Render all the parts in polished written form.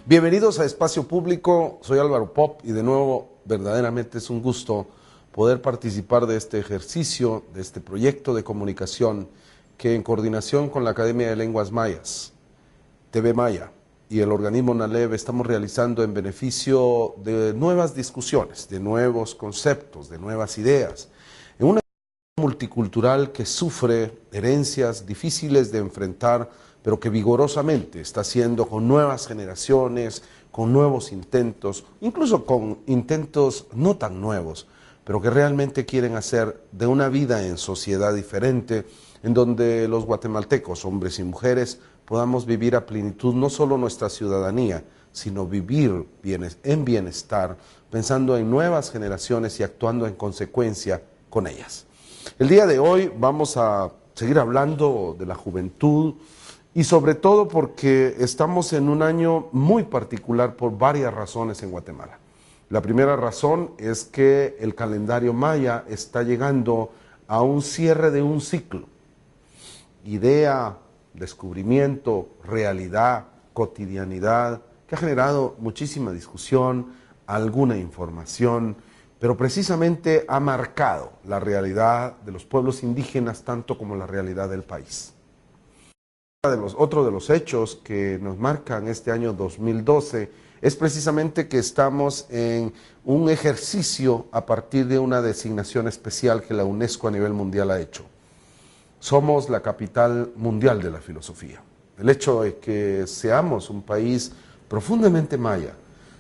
Bienvenidos a Espacio Público, soy Álvaro Pop y de nuevo verdaderamente es un gusto poder participar de este ejercicio, de este proyecto de comunicación que en coordinación con la Academia de Lenguas Mayas, TV Maya y el organismo NALEV estamos realizando en beneficio de nuevas discusiones, de nuevos conceptos, de nuevas ideas, en una multicultural que sufre herencias difíciles de enfrentar, pero que vigorosamente está haciendo con nuevas generaciones, con nuevos intentos, incluso con intentos no tan nuevos, pero que realmente quieren hacer de una vida en sociedad diferente, en donde los guatemaltecos, hombres y mujeres, podamos vivir a plenitud no solo nuestra ciudadanía, sino vivir en bienestar, pensando en nuevas generaciones y actuando en consecuencia con ellas. El día de hoy vamos a seguir hablando de la juventud y sobre todo porque estamos en un año muy particular por varias razones en Guatemala. La primera razón es que el calendario maya está llegando a un cierre de un ciclo. Idea, descubrimiento, realidad, cotidianidad, que ha generado muchísima discusión, alguna información, pero precisamente ha marcado la realidad de los pueblos indígenas tanto como la realidad del país. Otro de los hechos que nos marcan este año 2012 es precisamente que estamos en un ejercicio a partir de una designación especial que la UNESCO a nivel mundial ha hecho. Somos la capital mundial de la filosofía. El hecho de que seamos un país profundamente maya,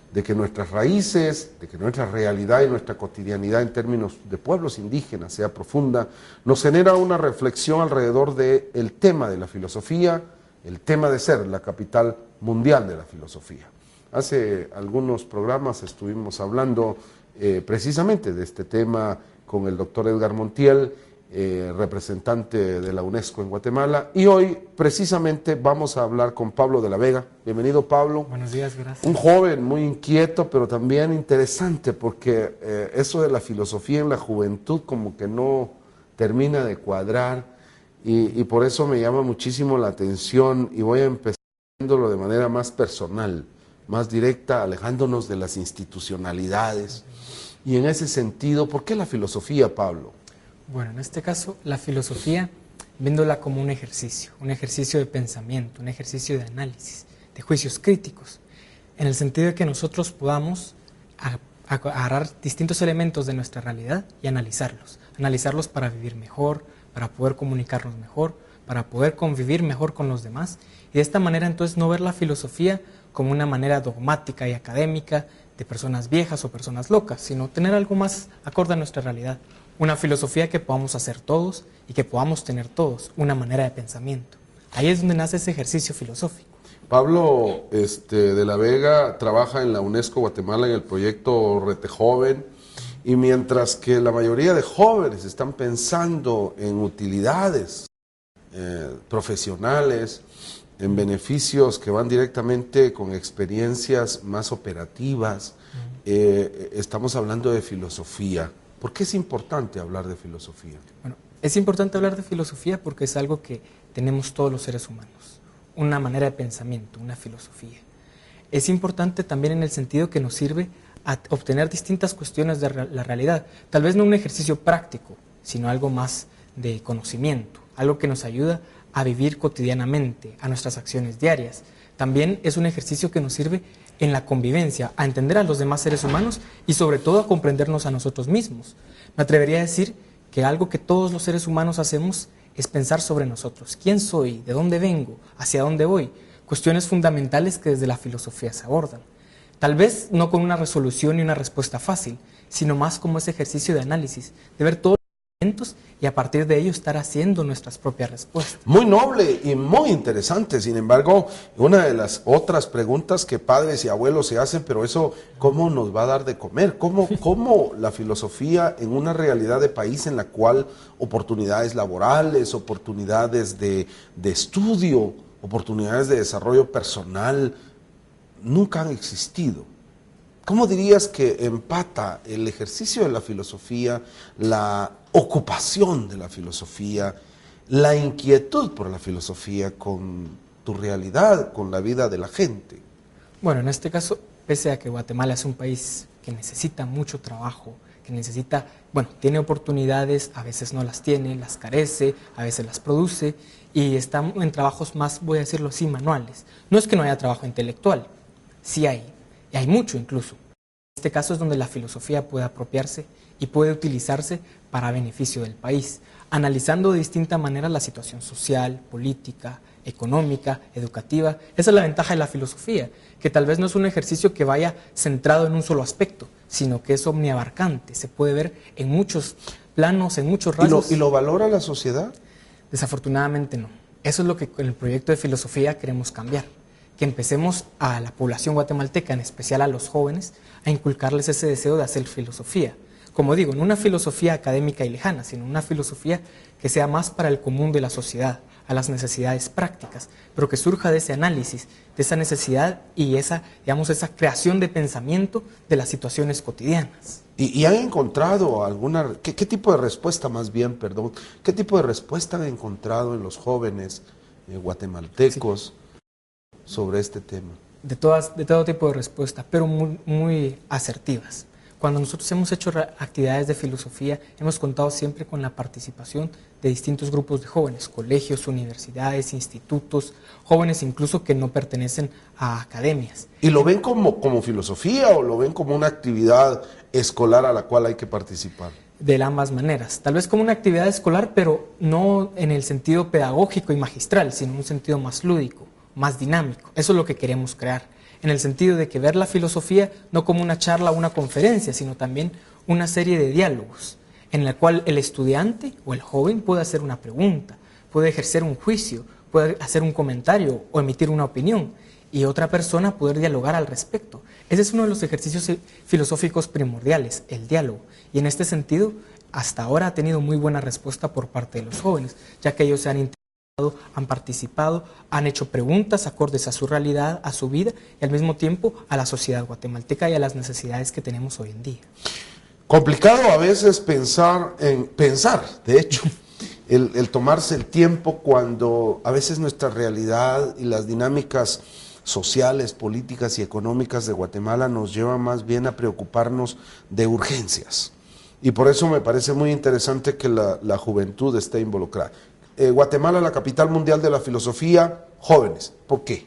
de que nuestras raíces, de que nuestra realidad y nuestra cotidianidad en términos de pueblos indígenas sea profunda, nos genera una reflexión alrededor del tema de la filosofía, el tema de ser la capital mundial de la filosofía. Hace algunos programas estuvimos hablando precisamente de este tema con el doctor Edgar Montiel, representante de la UNESCO en Guatemala, y hoy precisamente vamos a hablar con Pablo de la Vega. Bienvenido, Pablo. Buenos días, gracias. Un joven muy inquieto, pero también interesante, porque eso de la filosofía en la juventud como que no termina de cuadrar, y por eso me llama muchísimo la atención, y voy a empezar haciéndolo de manera más personal, más directa, alejándonos de las institucionalidades. Y en ese sentido, ¿por qué la filosofía, Pablo? Bueno, en este caso, la filosofía, viéndola como un ejercicio de pensamiento, un ejercicio de análisis, de juicios críticos, en el sentido de que nosotros podamos agarrar distintos elementos de nuestra realidad y analizarlos para vivir mejor, para poder comunicarnos mejor, para poder convivir mejor con los demás, y de esta manera entonces no ver la filosofía como una manera dogmática y académica de personas viejas o personas locas, sino tener algo más acorde a nuestra realidad. Una filosofía que podamos hacer todos y que podamos tener todos, una manera de pensamiento. Ahí es donde nace ese ejercicio filosófico. Pablo de la Vega trabaja en la UNESCO Guatemala en el proyecto Rete Joven, y mientras que la mayoría de jóvenes están pensando en utilidades profesionales, en beneficios que van directamente con experiencias más operativas, estamos hablando de filosofía. ¿Por qué es importante hablar de filosofía? Bueno, es importante hablar de filosofía porque es algo que tenemos todos los seres humanos, una manera de pensamiento, una filosofía. Es importante también en el sentido que nos sirve a obtener distintas cuestiones de la realidad, tal vez no un ejercicio práctico, sino algo más de conocimiento, algo que nos ayuda a vivir cotidianamente, a nuestras acciones diarias. También es un ejercicio que nos sirve en la convivencia, a entender a los demás seres humanos y sobre todo a comprendernos a nosotros mismos. Me atrevería a decir que algo que todos los seres humanos hacemos es pensar sobre nosotros. ¿Quién soy? ¿De dónde vengo? ¿Hacia dónde voy? Cuestiones fundamentales que desde la filosofía se abordan. Tal vez no con una resolución y una respuesta fácil, sino más como ese ejercicio de análisis, de ver todos los elementos y a partir de ello estar haciendo nuestras propias respuestas. Muy noble y muy interesante. Sin embargo, una de las otras preguntas que padres y abuelos se hacen, pero eso, ¿cómo nos va a dar de comer? ¿Cómo la filosofía en una realidad de país en la cual oportunidades laborales, oportunidades de estudio, oportunidades de desarrollo personal nunca han existido? ¿Cómo dirías que empata el ejercicio de la filosofía, la ocupación de la filosofía, la inquietud por la filosofía con tu realidad, con la vida de la gente? Bueno, en este caso, pese a que Guatemala es un país que necesita mucho trabajo, que necesita, bueno, tiene oportunidades, a veces no las tiene, las carece, a veces las produce, y está en trabajos más, voy a decirlo así, manuales. No es que no haya trabajo intelectual, sí hay, y hay mucho incluso. En este caso es donde la filosofía puede apropiarse y puede utilizarse para beneficio del país, analizando de distinta manera la situación social, política, económica, educativa. Esa es la ventaja de la filosofía, que tal vez no es un ejercicio que vaya centrado en un solo aspecto, sino que es omniabarcante, se puede ver en muchos planos, en muchos rasgos. ¿Y lo valora la sociedad? Desafortunadamente no. Eso es lo que con el proyecto de filosofía queremos cambiar, que empecemos a la población guatemalteca, en especial a los jóvenes, a inculcarles ese deseo de hacer filosofía. Como digo, no una filosofía académica y lejana, sino una filosofía que sea más para el común de la sociedad, a las necesidades prácticas, pero que surja de ese análisis, de esa necesidad y esa, digamos, esa creación de pensamiento de las situaciones cotidianas. ¿Y han encontrado alguna, qué tipo de respuesta más bien, perdón, qué tipo de respuesta han encontrado en los jóvenes guatemaltecos sobre este tema? De todo tipo de respuestas, pero muy asertivas. Cuando nosotros hemos hecho actividades de filosofía, hemos contado siempre con la participación de distintos grupos de jóvenes, colegios, universidades, institutos, jóvenes incluso que no pertenecen a academias. ¿Y lo ven como filosofía o lo ven como una actividad escolar a la cual hay que participar? De ambas maneras, tal vez como una actividad escolar, pero no en el sentido pedagógico y magistral, sino en un sentido más lúdico, más dinámico. Eso es lo que queremos crear, en el sentido de que ver la filosofía no como una charla o una conferencia, sino también una serie de diálogos, en la cual el estudiante o el joven puede hacer una pregunta, puede ejercer un juicio, puede hacer un comentario o emitir una opinión, y otra persona poder dialogar al respecto. Ese es uno de los ejercicios filosóficos primordiales, el diálogo, y en este sentido, hasta ahora ha tenido muy buena respuesta por parte de los jóvenes, ya que ellos se han han participado, han hecho preguntas acordes a su realidad, a su vida y al mismo tiempo a la sociedad guatemalteca y a las necesidades que tenemos hoy en día. Complicado a veces pensar, de hecho, el tomarse el tiempo cuando a veces nuestra realidad y las dinámicas sociales, políticas y económicas de Guatemala nos llevan más bien a preocuparnos de urgencias. Y por eso me parece muy interesante que la juventud esté involucrada. Guatemala, la capital mundial de la filosofía, jóvenes. ¿Por qué?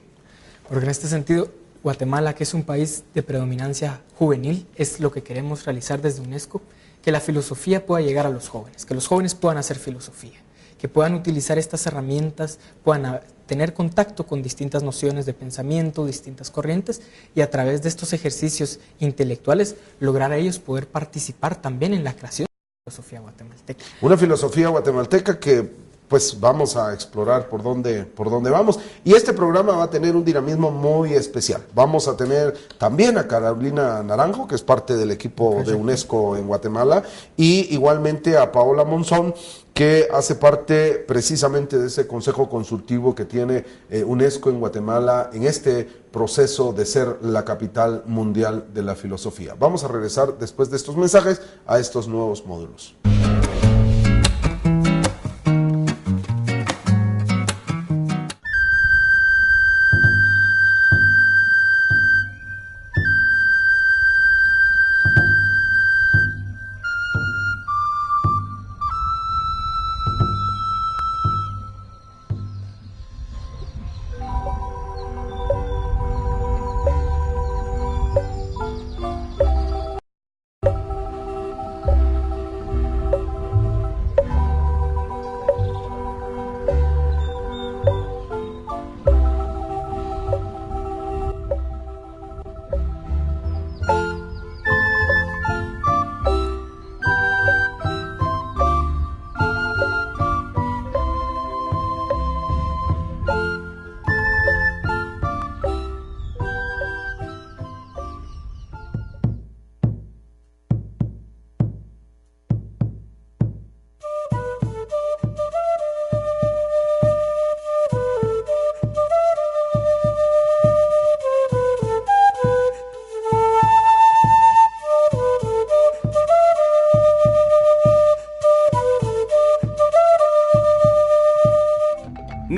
Porque en este sentido, Guatemala, que es un país de predominancia juvenil, es lo que queremos realizar desde UNESCO, que la filosofía pueda llegar a los jóvenes, que los jóvenes puedan hacer filosofía, que puedan utilizar estas herramientas, puedan tener contacto con distintas nociones de pensamiento, distintas corrientes, y a través de estos ejercicios intelectuales lograr a ellos poder participar también en la creación de la filosofía guatemalteca. Una filosofía guatemalteca que pues vamos a explorar por dónde vamos. Y este programa va a tener un dinamismo muy especial. Vamos a tener también a Carolina Naranjo, que es parte del equipo de UNESCO en Guatemala, y igualmente a Paola Monzón, que hace parte precisamente de ese consejo consultivo que tiene UNESCO en Guatemala en este proceso de ser la capital mundial de la filosofía. Vamos a regresar después de estos mensajes a estos nuevos módulos.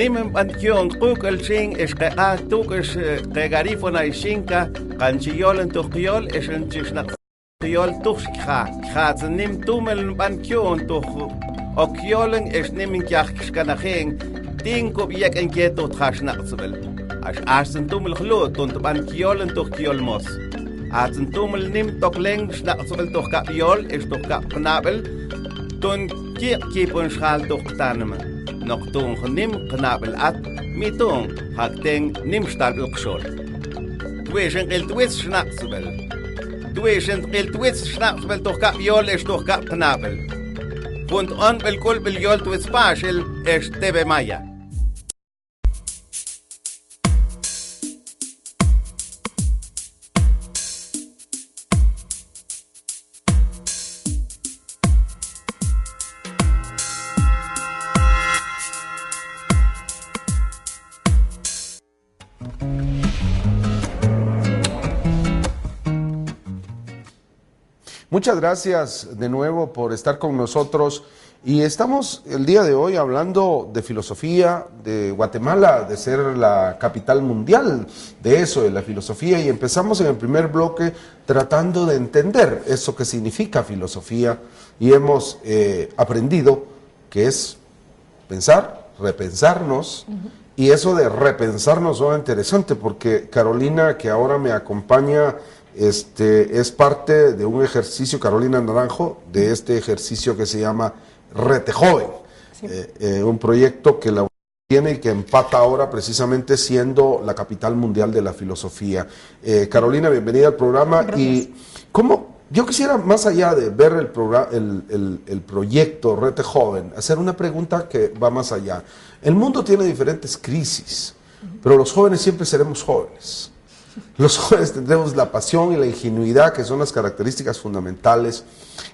Nimen Bankion, Kukal Sing, Eskaa, Tukas, Regarifona y Shinka, Kanchiol en Tukiol, es en Chisnakiol Tuskha, Hats Nim Tumel Bankion, Okiolen, es Nimin Kachkanahing, Tinko Biek en Keto Trasnatsvel. As en Tumel Hlut und Bankiol en Tukiol Mos. As en Tumel Nim Tokleng, Schnatsvel Tukapiol, es Tukapnabel, Tun Kipun Schal Tuktanemen. Nog toen genim knabel at, mi toen hakten nim stabel kshol. Tueshen el twis schnatzbel. Tueshen el twis schnatzbel toch kap jol is toch kap knabel. Und on bel kolbel jol twis paschel es tebe maya. Muchas gracias de nuevo por estar con nosotros y estamos el día de hoy hablando de filosofía, de Guatemala, de ser la capital mundial de eso, de la filosofía, y empezamos en el primer bloque tratando de entender eso que significa filosofía y hemos aprendido que es pensar, repensarnos. Y eso de repensarnos suena interesante porque Carolina, que ahora me acompaña, es parte de un ejercicio, Carolina Naranjo, de este ejercicio que se llama Rete Joven, sí. Un proyecto que la tiene y que empata ahora precisamente siendo la capital mundial de la filosofía. Carolina, bienvenida al programa. Gracias. Y ¿cómo? Yo quisiera, más allá de ver el proyecto Rete Joven, hacer una pregunta que va más allá. El mundo tiene diferentes crisis, pero los jóvenes siempre seremos jóvenes. Los jóvenes tendremos la pasión y la ingenuidad, que son las características fundamentales.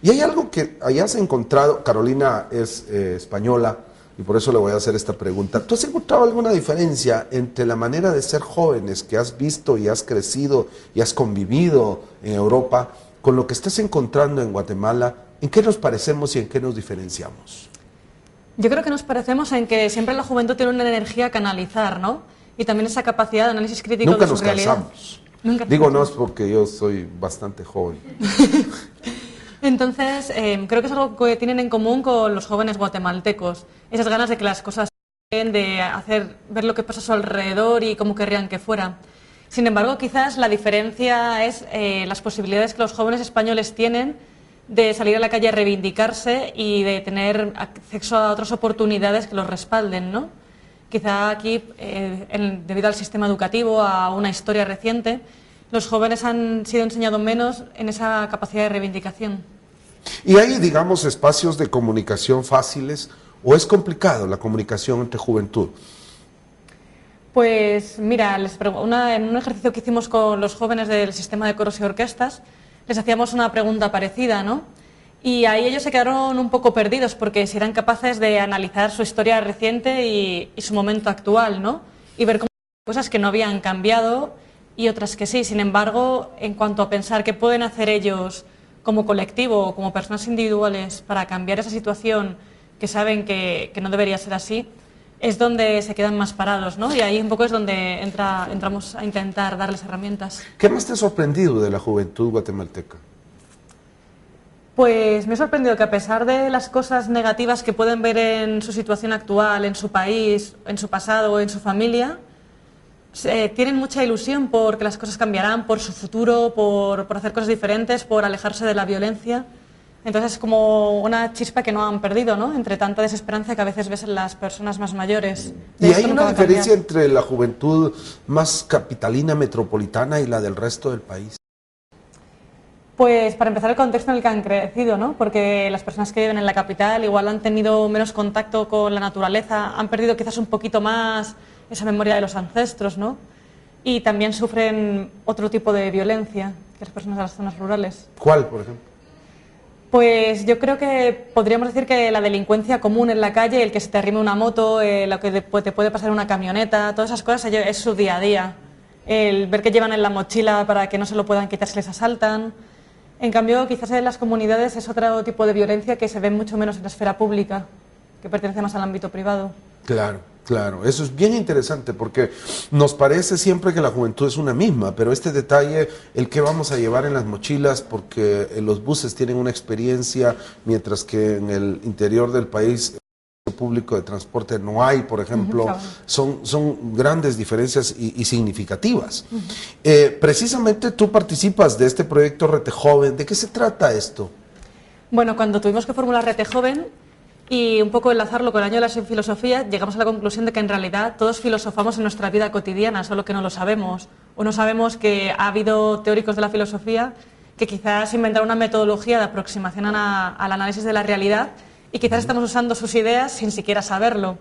Y hay algo que hayas encontrado, Carolina es española, y por eso le voy a hacer esta pregunta. ¿Tú has encontrado alguna diferencia entre la manera de ser jóvenes que has visto y has crecido y has convivido en Europa con lo que estás encontrando en Guatemala? ¿En qué nos parecemos y en qué nos diferenciamos? Yo creo que nos parecemos en que siempre la juventud tiene una energía a canalizar, ¿no? Y también esa capacidad de análisis crítico de su realidad. Nunca digo no es porque yo soy bastante joven. Entonces, creo que es algo que tienen en común con los jóvenes guatemaltecos. Esas ganas de que las cosas de ver lo que pasa a su alrededor y cómo querrían que fuera. Sin embargo, quizás la diferencia es las posibilidades que los jóvenes españoles tienen de salir a la calle a reivindicarse y de tener acceso a otras oportunidades que los respalden, ¿no? Quizá aquí, debido al sistema educativo, a una historia reciente, los jóvenes han sido enseñados menos en esa capacidad de reivindicación. ¿Y hay, digamos, espacios de comunicación fáciles o es complicado la comunicación entre juventud? Pues mira, en un ejercicio que hicimos con los jóvenes del sistema de coros y orquestas, les hacíamos una pregunta parecida, ¿no? Y ahí ellos se quedaron un poco perdidos porque si eran capaces de analizar su historia reciente y su momento actual, ¿no? Y ver cómo cosas que no habían cambiado y otras que sí. Sin embargo, en cuanto a pensar qué pueden hacer ellos como colectivo o como personas individuales para cambiar esa situación que saben que no debería ser así, es donde se quedan más parados, ¿no? Y ahí un poco es donde entramos a intentar darles herramientas. ¿Qué más te ha sorprendido de la juventud guatemalteca? Pues me ha sorprendido que a pesar de las cosas negativas que pueden ver en su situación actual, en su país, en su pasado o en su familia, tienen mucha ilusión por que las cosas cambiarán, por su futuro, por hacer cosas diferentes, por alejarse de la violencia. Entonces es como una chispa que no han perdido, ¿no? Entre tanta desesperanza que a veces ves en las personas más mayores. ¿Y hay una diferencia entre la juventud más capitalina, metropolitana y la del resto del país? Pues para empezar el contexto en el que han crecido, ¿no? Porque las personas que viven en la capital igual han tenido menos contacto con la naturaleza, han perdido quizás un poquito más esa memoria de los ancestros, ¿no? Y también sufren otro tipo de violencia que las personas de las zonas rurales. ¿Cuál, por ejemplo? Pues yo creo que podríamos decir que la delincuencia común en la calle, el que se te arrime una moto, lo que te puede pasar en una camioneta, todas esas cosas es su día a día. El ver que llevan en la mochila para que no se lo puedan quitar si les asaltan. En cambio, quizás en las comunidades es otro tipo de violencia que se ve mucho menos en la esfera pública, que pertenece más al ámbito privado. Claro. Claro, eso es bien interesante porque nos parece siempre que la juventud es una misma, pero este detalle, el que vamos a llevar en las mochilas, porque los buses tienen una experiencia, mientras que en el interior del país el público de transporte no hay, por ejemplo, son grandes diferencias y significativas. Precisamente tú participas de este proyecto Rete Joven. ¿De qué se trata esto? Bueno, cuando tuvimos que formular Rete Joven y un poco enlazarlo con el año de la filosofía, llegamos a la conclusión de que en realidad todos filosofamos en nuestra vida cotidiana, solo que no lo sabemos. O no sabemos que ha habido teóricos de la filosofía que quizás inventaron una metodología de aproximación al análisis de la realidad y quizás estamos usando sus ideas sin siquiera saberlo.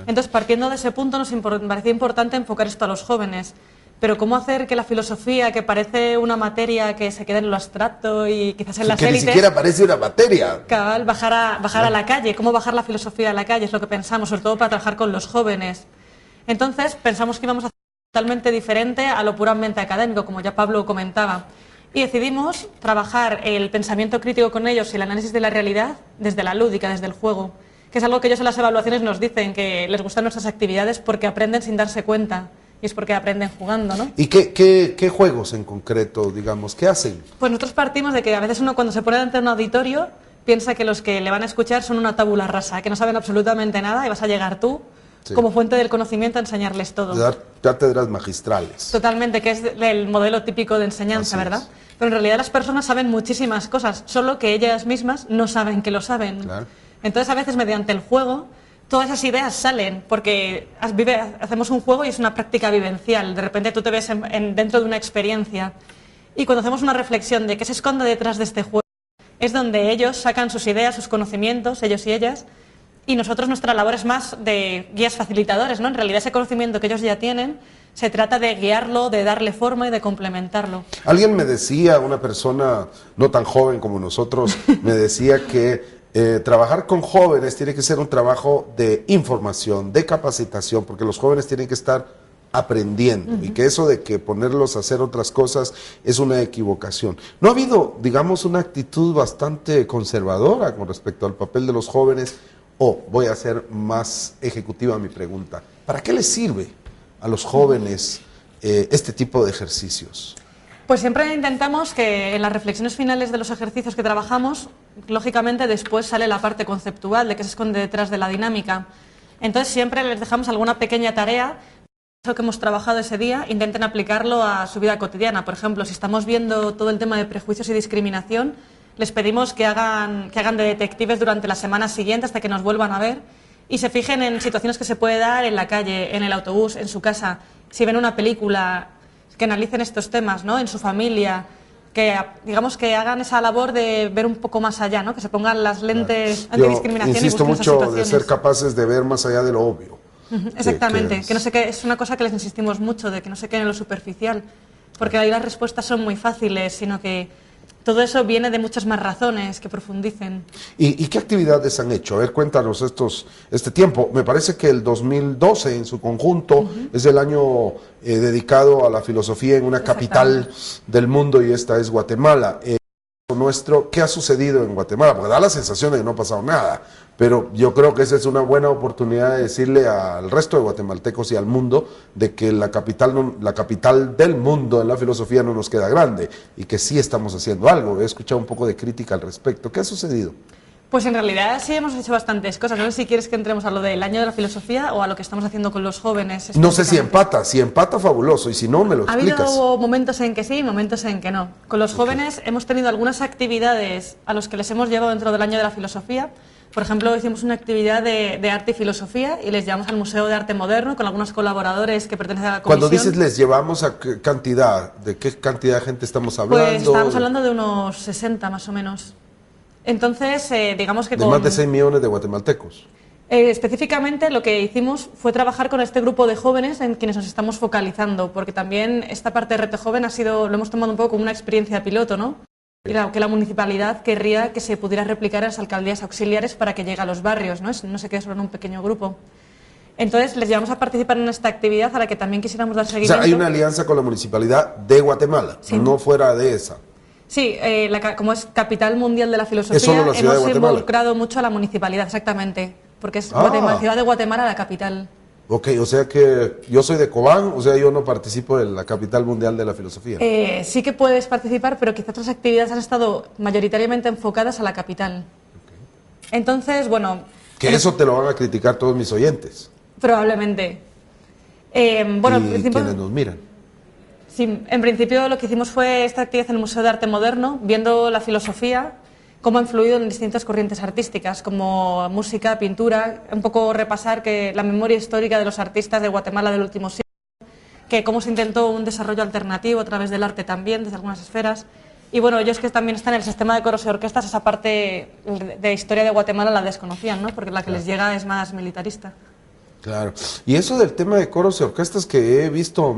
Entonces, partiendo de ese punto, nos parecía importante enfocar esto a los jóvenes. Pero ¿cómo hacer que la filosofía, que parece una materia que se queda en lo abstracto y quizás en las élites... Que ni siquiera parece una materia. Cabal, bajar a la calle. ¿Cómo bajar la filosofía a la calle? Es lo que pensamos, sobre todo para trabajar con los jóvenes. Entonces, pensamos que íbamos a hacer totalmente diferente a lo puramente académico, como ya Pablo comentaba. Y decidimos trabajar el pensamiento crítico con ellos y el análisis de la realidad desde la lúdica, desde el juego. Que es algo que ellos en las evaluaciones nos dicen, que les gustan nuestras actividades porque aprenden sin darse cuenta. Y es porque aprenden jugando, ¿no? ¿Y qué juegos en concreto, digamos, qué hacen? Pues nosotros partimos de que a veces uno cuando se pone delante de un auditorio piensa que los que le van a escuchar son una tabula rasa, que no saben absolutamente nada y vas a llegar tú como fuente del conocimiento a enseñarles todo. Dar cátedras magistrales. Totalmente, que es el modelo típico de enseñanza, ¿verdad? Pero en realidad las personas saben muchísimas cosas, solo que ellas mismas no saben que lo saben. Claro. Entonces a veces mediante el juego todas esas ideas salen, porque hacemos un juego y es una práctica vivencial. De repente tú te ves dentro de una experiencia. Y cuando hacemos una reflexión de qué se esconde detrás de este juego, es donde ellos sacan sus ideas, sus conocimientos, ellos y ellas, y nosotros nuestra labor es más de guías facilitadores, ¿no? En realidad ese conocimiento que ellos ya tienen, se trata de guiarlo, de darle forma y de complementarlo. Alguien me decía, una persona no tan joven como nosotros, me decía que trabajar con jóvenes tiene que ser un trabajo de información, de capacitación, porque los jóvenes tienen que estar aprendiendo y que eso de que ponerlos a hacer otras cosas es una equivocación. ¿No ha habido, digamos, una actitud bastante conservadora con respecto al papel de los jóvenes? O voy a hacer más ejecutiva mi pregunta, ¿para qué les sirve a los jóvenes este tipo de ejercicios? Pues siempre intentamos que en las reflexiones finales de los ejercicios que trabajamos, lógicamente después sale la parte conceptual de qué se esconde detrás de la dinámica. Entonces siempre les dejamos alguna pequeña tarea, eso que hemos trabajado ese día, intenten aplicarlo a su vida cotidiana. Por ejemplo, si estamos viendo todo el tema de prejuicios y discriminación, les pedimos que hagan de detectives durante la semana siguiente hasta que nos vuelvan a ver y se fijen en situaciones que se puede dar en la calle, en el autobús, en su casa, si ven una película, que analicen estos temas, ¿no? En su familia, que digamos que hagan esa labor de ver un poco más allá, ¿no? Que se pongan las lentes antidiscriminación. Yo insisto y busquen mucho de ser capaces de ver más allá de lo obvio. Exactamente, que no sé qué, es una cosa que les insistimos mucho, de que no se queden en lo superficial, porque ahí las respuestas son muy fáciles, sino que todo eso viene de muchas más razones que profundicen. ¿Y qué actividades han hecho? A ver, cuéntanos este tiempo. Me parece que el 2012 en su conjunto es el año dedicado a la filosofía en una capital del mundo y esta es Guatemala. ¿Qué ha sucedido en Guatemala? Porque da la sensación de que no ha pasado nada, pero yo creo que esa es una buena oportunidad de decirle al resto de guatemaltecos y al mundo de que la capital del mundo en la filosofía no nos queda grande y que sí estamos haciendo algo. He escuchado un poco de crítica al respecto. ¿Qué ha sucedido? Pues en realidad sí hemos hecho bastantes cosas. No sé si quieres que entremos a lo del año de la filosofía o a lo que estamos haciendo con los jóvenes. No sé si empata fabuloso y si no me lo explicas. Ha habido momentos en que sí y momentos en que no. Con los jóvenes hemos tenido algunas actividades a los que les hemos llevado dentro del año de la filosofía. Por ejemplo, hicimos una actividad de arte y filosofía y les llevamos al Museo de Arte Moderno con algunos colaboradores que pertenecen a la comisión. Cuando dices les llevamos, ¿a qué cantidad? ¿De qué cantidad de gente estamos hablando? Pues estábamos hablando de unos 60 más o menos. Entonces, digamos que de más de 6 millones de guatemaltecos. Específicamente lo que hicimos fue trabajar con este grupo de jóvenes en quienes nos estamos focalizando, porque también esta parte de Rete Joven lo hemos tomado un poco como una experiencia piloto, ¿no? Era que la municipalidad querría que se pudiera replicar en las alcaldías auxiliares para que llegue a los barrios, ¿no? No se quede solo en un pequeño grupo. Entonces les llevamos a participar en esta actividad a la que también quisiéramos dar seguimiento. O sea, hay una alianza con la municipalidad de Guatemala, no fuera de esa. Sí, como es capital mundial de la filosofía, hemos involucrado mucho a la municipalidad, exactamente, porque es Ciudad de Guatemala la capital. Ok, o sea que yo soy de Cobán, o sea, yo no participo de la capital mundial de la filosofía. Sí que puedes participar, pero quizás otras actividades han estado mayoritariamente enfocadas a la capital. Entonces, bueno... Que eso te lo van a criticar todos mis oyentes. Probablemente. Bueno, y quienes nos miran. Sí, en principio lo que hicimos fue esta actividad en el Museo de Arte Moderno, viendo la filosofía, cómo ha influido en distintas corrientes artísticas, como música, pintura, un poco repasar que la memoria histórica de los artistas de Guatemala del último siglo, que cómo se intentó un desarrollo alternativo a través del arte también, desde algunas esferas. Y bueno, ellos que también están en el sistema de coros y orquestas, esa parte de historia de Guatemala la desconocían, ¿no? Porque la que les llega es más militarista. Claro, y eso del tema de coros y orquestas que he visto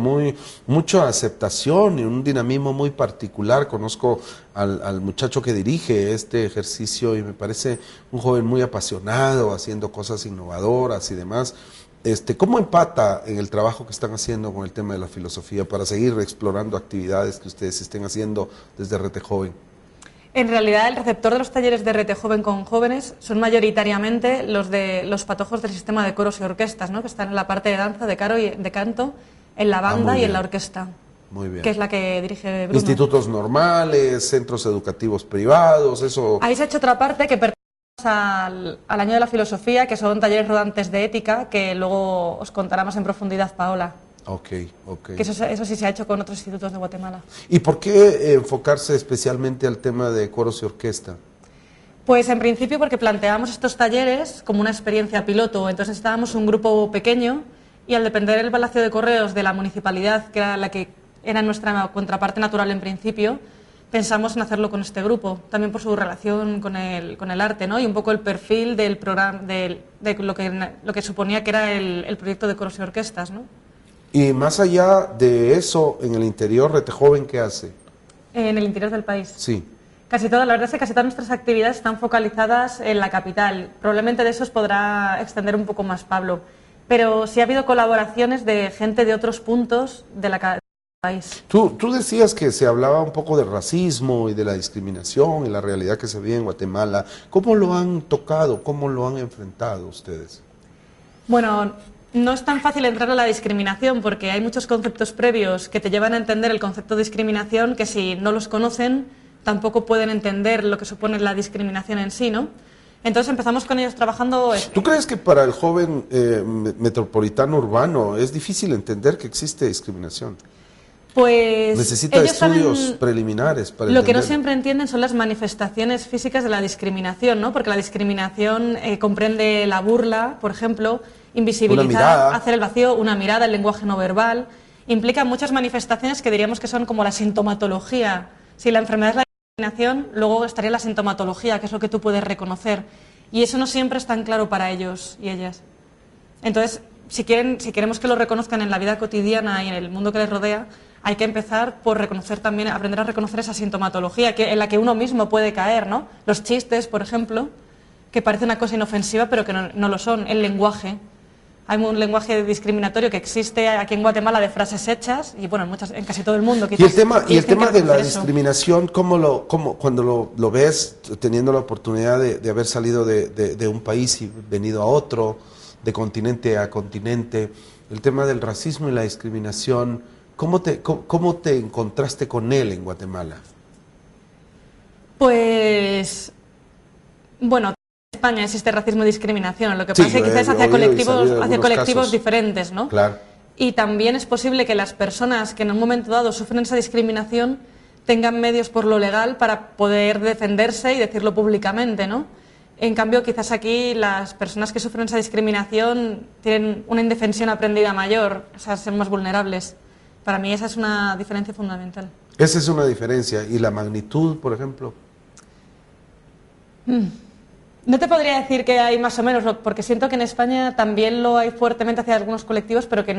mucha aceptación y un dinamismo muy particular. Conozco al muchacho que dirige este ejercicio y me parece un joven muy apasionado, haciendo cosas innovadoras y demás. ¿Cómo empata en el trabajo que están haciendo con el tema de la filosofía para seguir explorando actividades que ustedes estén haciendo desde Rete Joven? En realidad, el receptor de los talleres de Rete Joven con jóvenes son mayoritariamente los de los patojos del sistema de coros y orquestas, ¿no? Que están en la parte de danza, de coro y de canto, en la banda y en la orquesta. Muy bien. Que es la que dirige Bruno. Institutos normales, centros educativos privados, eso... Ahí se ha hecho otra parte que pertenece al año de la filosofía, que son talleres rodantes de ética, que luego os contará más en profundidad Paola. Ok. Que eso sí se ha hecho con otros institutos de Guatemala. ¿Y por qué enfocarse especialmente al tema de coros y orquesta? Pues en principio porque planteábamos estos talleres como una experiencia piloto, entonces estábamos un grupo pequeño y al depender del Palacio de Correos de la municipalidad, que era la que era nuestra contraparte natural en principio, pensamos en hacerlo con este grupo, también por su relación con el arte, ¿no? Y un poco el perfil del programa, de lo que suponía que era el proyecto de coros y orquestas, ¿no? Y más allá de eso, en el interior, Rete Joven, ¿qué hace? En el interior del país. Sí. La verdad es que casi todas nuestras actividades están focalizadas en la capital. Probablemente de eso os podrá extender un poco más Pablo. Pero sí ha habido colaboraciones de gente de otros puntos del país. Tú decías que se hablaba un poco del racismo y de la discriminación y la realidad que se vive en Guatemala. ¿Cómo lo han tocado? ¿Cómo lo han enfrentado ustedes? Bueno, no es tan fácil entrar a la discriminación porque hay muchos conceptos previos que te llevan a entender el concepto de discriminación que si no los conocen tampoco pueden entender lo que supone la discriminación en sí, ¿no? Entonces empezamos con ellos trabajando... ¿Tú crees que para el joven metropolitano urbano es difícil entender que existe discriminación? Pues necesita estudios preliminares para lo que no entenderlo. siempre entienden son las manifestaciones físicas de la discriminación, ¿no? Porque la discriminación comprende la burla, por ejemplo, invisibilizar, hacer el vacío, una mirada, el lenguaje no verbal. Implica muchas manifestaciones que diríamos que son como la sintomatología. Si la enfermedad es la discriminación, luego estaría la sintomatología, que es lo que tú puedes reconocer. Y eso no siempre es tan claro para ellos y ellas. Entonces, si queremos que lo reconozcan en la vida cotidiana y en el mundo que les rodea, hay que empezar por reconocer también, aprender a reconocer esa sintomatología en la que uno mismo puede caer, ¿no? Los chistes, por ejemplo, que parece una cosa inofensiva, pero que no lo son. El lenguaje. Hay un lenguaje discriminatorio que existe aquí en Guatemala de frases hechas, y bueno, en casi todo el mundo. Y el tema de la discriminación, cuando lo ves, teniendo la oportunidad de haber salido de un país y venido a otro, de continente a continente, el tema del racismo y la discriminación, ¿cómo te encontraste con él en Guatemala? Pues, bueno, en España existe racismo y discriminación, lo que pasa es que quizás hacia colectivos diferentes, ¿no? Claro. Y también es posible que las personas que en un momento dado sufren esa discriminación tengan medios por lo legal para poder defenderse y decirlo públicamente, ¿no? En cambio, quizás aquí las personas que sufren esa discriminación tienen una indefensión aprendida mayor, o sea, son más vulnerables. Para mí esa es una diferencia fundamental. Esa es una diferencia. ¿Y la magnitud, por ejemplo? No te podría decir que hay más o menos, porque siento que en España también lo hay fuertemente hacia algunos colectivos, pero que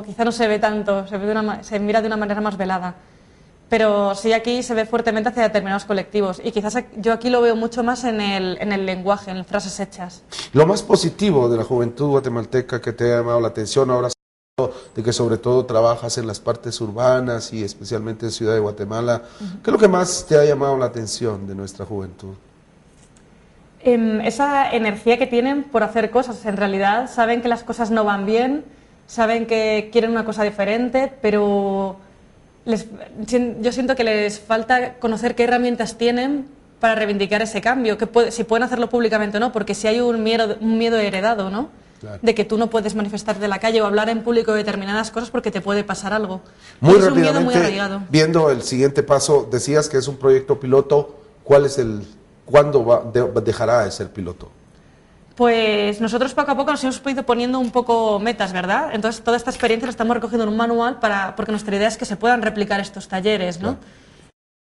quizá no se ve tanto, se mira de una manera más velada. Pero sí aquí se ve fuertemente hacia determinados colectivos y quizás yo aquí lo veo mucho más en el lenguaje, en frases hechas. Lo más positivo de la juventud guatemalteca que te ha llamado la atención ahora, de que sobre todo trabajas en las partes urbanas y especialmente en Ciudad de Guatemala, ¿qué es lo que más te ha llamado la atención de nuestra juventud? Esa energía que tienen por hacer cosas. En realidad saben que las cosas no van bien saben que quieren una cosa diferente, pero yo siento que les falta conocer qué herramientas tienen para reivindicar ese cambio, si pueden hacerlo públicamente o no, porque si hay un miedo heredado, ¿no? Claro. De que tú no puedes manifestarte de la calle o hablar en público de determinadas cosas porque te puede pasar algo. Muy rápidamente, un miedo muy arraigado. Viendo el siguiente paso, decías que es un proyecto piloto, ¿cuándo dejará de ser piloto? Pues nosotros poco a poco nos hemos ido poniendo un poco metas, ¿verdad? Entonces toda esta experiencia la estamos recogiendo en un manual porque nuestra idea es que se puedan replicar estos talleres, ¿no? Claro.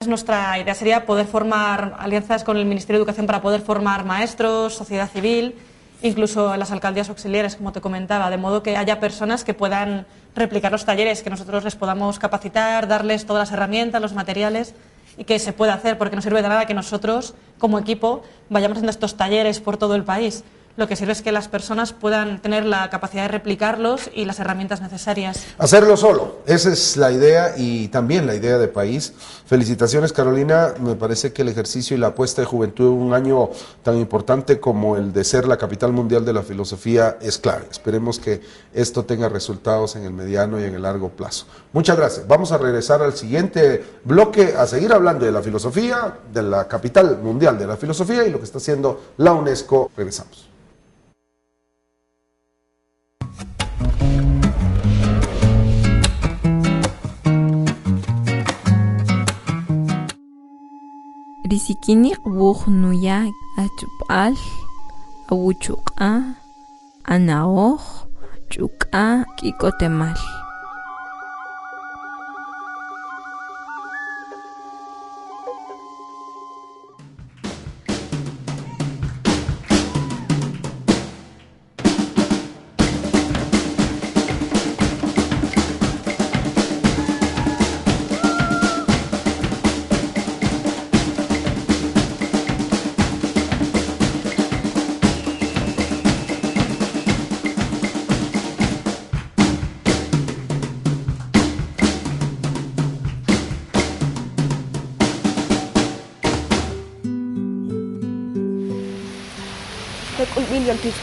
Nuestra idea sería poder formar alianzas con el Ministerio de Educación para poder formar maestros, sociedad civil, incluso en las alcaldías auxiliares, como te comentaba, de modo que haya personas que puedan replicar los talleres, que nosotros les podamos capacitar, darles todas las herramientas, los materiales y que se pueda hacer, porque no sirve de nada que nosotros, como equipo, vayamos haciendo estos talleres por todo el país. Lo que sirve es que las personas puedan tener la capacidad de replicarlos y las herramientas necesarias. Hacerlo solo, esa es la idea y también la idea de país. Felicitaciones, Carolina, me parece que el ejercicio y la apuesta de juventud en un año tan importante como el de ser la capital mundial de la filosofía es clave. Esperemos que esto tenga resultados en el mediano y en el largo plazo. Muchas gracias. Vamos a regresar al siguiente bloque a seguir hablando de la filosofía, de la capital mundial de la filosofía y lo que está haciendo la UNESCO. Regresamos. Risikini wuhnuya achupal awuchuqa anaoj chuqa kikotemal.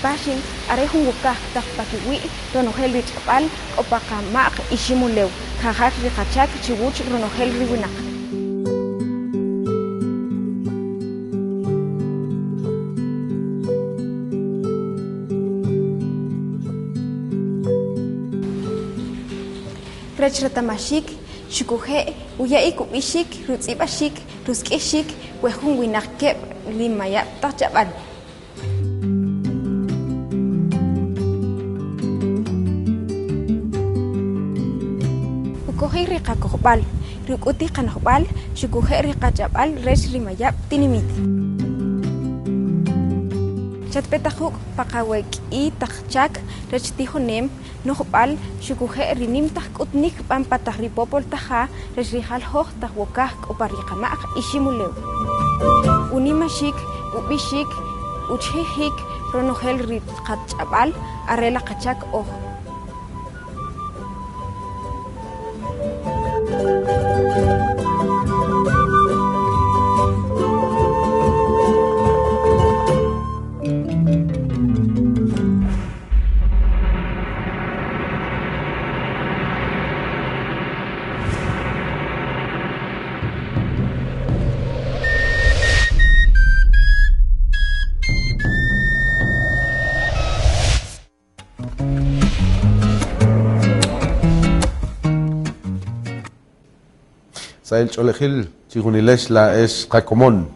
Pashin arehun gukah tak pakiwi ronohel richapal opakamak ishimuleu kahak rikachak chiwuch ronohel riwinak. Rechratamashik shukuhe uyai kubishik rutzibashik ruskishik wehun winakep limaya tachapal. Kakokbal, rukuti kanokbal, shukuhe rikachapal, res rimayap tinimit. Chatpetahuk pakawek I takchak, rechtihonem, nokbal, shukuhe rinim takutnik pampatah ripopol taha, res rihal hoh tahwokah oparikamak ishimuleu. Unimashik, ubishik, uchihik, ronohel rikachapal, arela kachak oh. Sael Cholejil, Chigunileshla es Jacomón.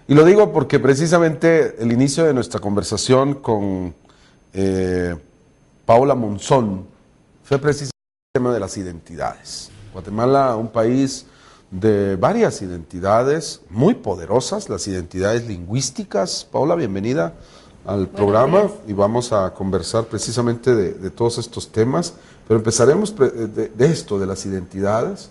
Y lo digo porque precisamente el inicio de nuestra conversación con Paola Monzón fue precisamente el tema de las identidades. Guatemala, un país de varias identidades muy poderosas, las identidades lingüísticas. Paola, bienvenida al programa y vamos a conversar precisamente de todos estos temas, pero empezaremos de esto, de las identidades.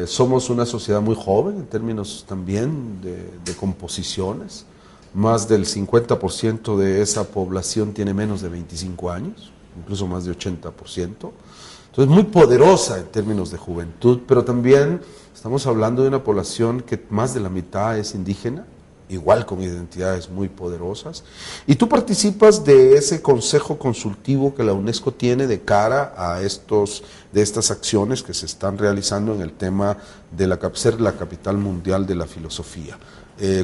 Somos una sociedad muy joven en términos también de composiciones. Más del 50% de esa población tiene menos de 25 años, incluso más de 80%. Entonces, muy poderosa en términos de juventud, pero también estamos hablando de una población que más de la mitad es indígena, igual con identidades muy poderosas. Y tú participas de ese consejo consultivo que la UNESCO tiene de cara a de estas acciones que se están realizando en el tema de ser la capital mundial de la filosofía.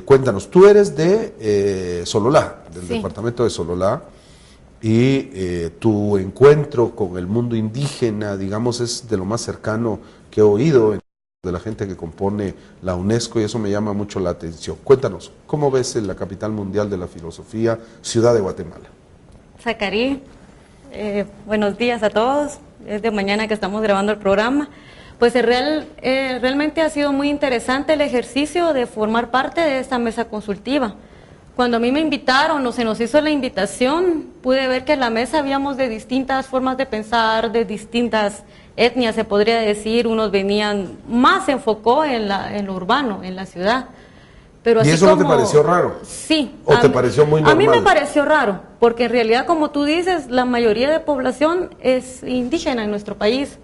Cuéntanos, tú eres de Sololá, del departamento de Sololá, y tu encuentro con el mundo indígena, digamos, es de lo más cercano que he oído de la gente que compone la UNESCO, y eso me llama mucho la atención. Cuéntanos, ¿cómo ves en la capital mundial de la filosofía, Ciudad de Guatemala? Zacarí, buenos días a todos. Es de mañana que estamos grabando el programa. Pues realmente ha sido muy interesante el ejercicio de formar parte de esta mesa consultiva. Cuando a mí me invitaron o se nos hizo la invitación, pude ver que en la mesa habíamos de distintas formas de pensar, de distintas etnias, se podría decir. Unos venían, más se enfocó en lo urbano, en la ciudad. Pero ¿Y así eso no te pareció raro? Sí. ¿O te pareció muy normal? A mí me pareció raro, porque en realidad, como tú dices, la mayoría de población es indígena en nuestro país.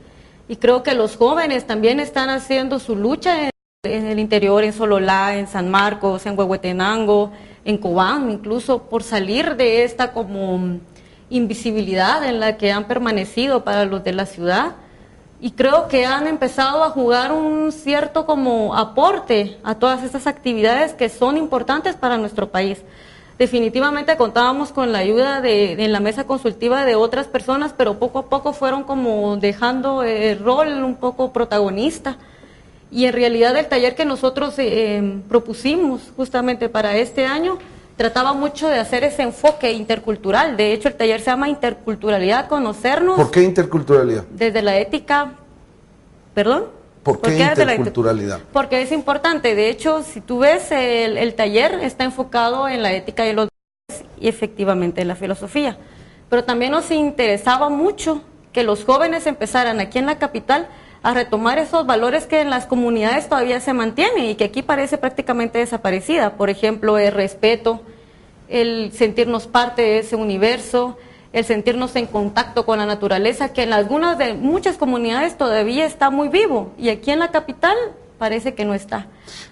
Y creo que los jóvenes también están haciendo su lucha en el interior, en Sololá, en San Marcos, en Huehuetenango, en Cobán, incluso por salir de esta como invisibilidad en la que han permanecido para los de la ciudad. Y creo que han empezado a jugar un cierto como aporte a todas estas actividades que son importantes para nuestro país. Definitivamente contábamos con la ayuda en la mesa consultiva de otras personas, pero poco a poco fueron como dejando el rol un poco protagonista. Y en realidad el taller que nosotros propusimos justamente para este año trataba mucho de hacer ese enfoque intercultural. De hecho, el taller se llama Interculturalidad, conocernos. ¿Por qué interculturalidad? Desde la ética, ¿perdón? ¿Por qué interculturalidad? Porque es importante. De hecho, si tú ves, el taller está enfocado en la ética y los valores y efectivamente en la filosofía. Pero también nos interesaba mucho que los jóvenes empezaran aquí en la capital a retomar esos valores que en las comunidades todavía se mantienen y que aquí parece prácticamente desaparecida. Por ejemplo, el respeto, el sentirnos parte de ese universo, el sentirnos en contacto con la naturaleza, que en algunas de muchas comunidades todavía está muy vivo y aquí en la capital parece que no está.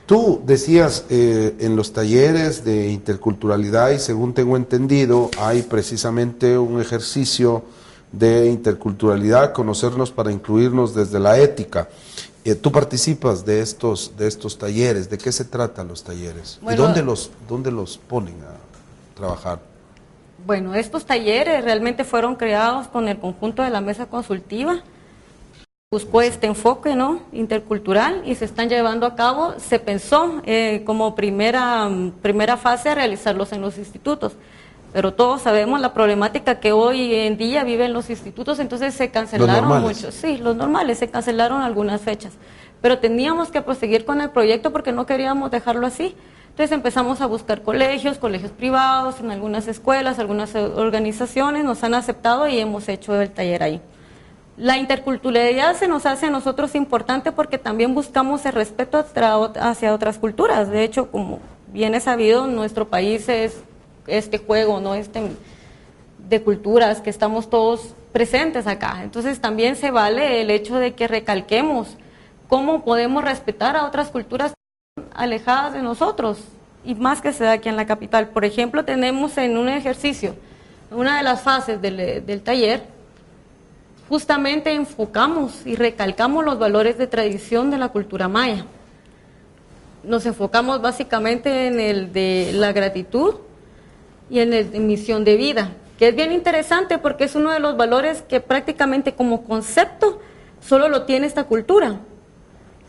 Tú decías en los talleres de interculturalidad, y según tengo entendido, hay precisamente un ejercicio de interculturalidad, conocernos para incluirnos desde la ética. Tú participas de estos talleres. ¿De qué se tratan los talleres? Bueno, ¿Y dónde los ponen a trabajar? Bueno, estos talleres realmente fueron creados con el conjunto de la mesa consultiva. Buscó este enfoque, ¿no?, intercultural, y se están llevando a cabo. Se pensó como primera fase a realizarlos en los institutos. Pero todos sabemos la problemática que hoy en día viven los institutos, entonces se cancelaron muchos. Sí, los normales, se cancelaron algunas fechas. Pero teníamos que proseguir con el proyecto porque no queríamos dejarlo así. Entonces empezamos a buscar colegios privados, en algunas escuelas, algunas organizaciones nos han aceptado y hemos hecho el taller ahí. La interculturalidad se nos hace a nosotros importante porque también buscamos el respeto hacia otras culturas. De hecho, como bien es sabido, nuestro país es este juego, ¿no?, de culturas, que estamos todos presentes acá. Entonces también se vale el hecho de que recalquemos cómo podemos respetar a otras culturas alejadas de nosotros, y más que se da aquí en la capital. Por ejemplo, tenemos en un ejercicio, una de las fases del taller, justamente enfocamos y recalcamos los valores de tradición de la cultura maya. Nos enfocamos básicamente en el de la gratitud y en el de misión de vida, que es bien interesante porque es uno de los valores que prácticamente como concepto solo lo tiene esta cultura,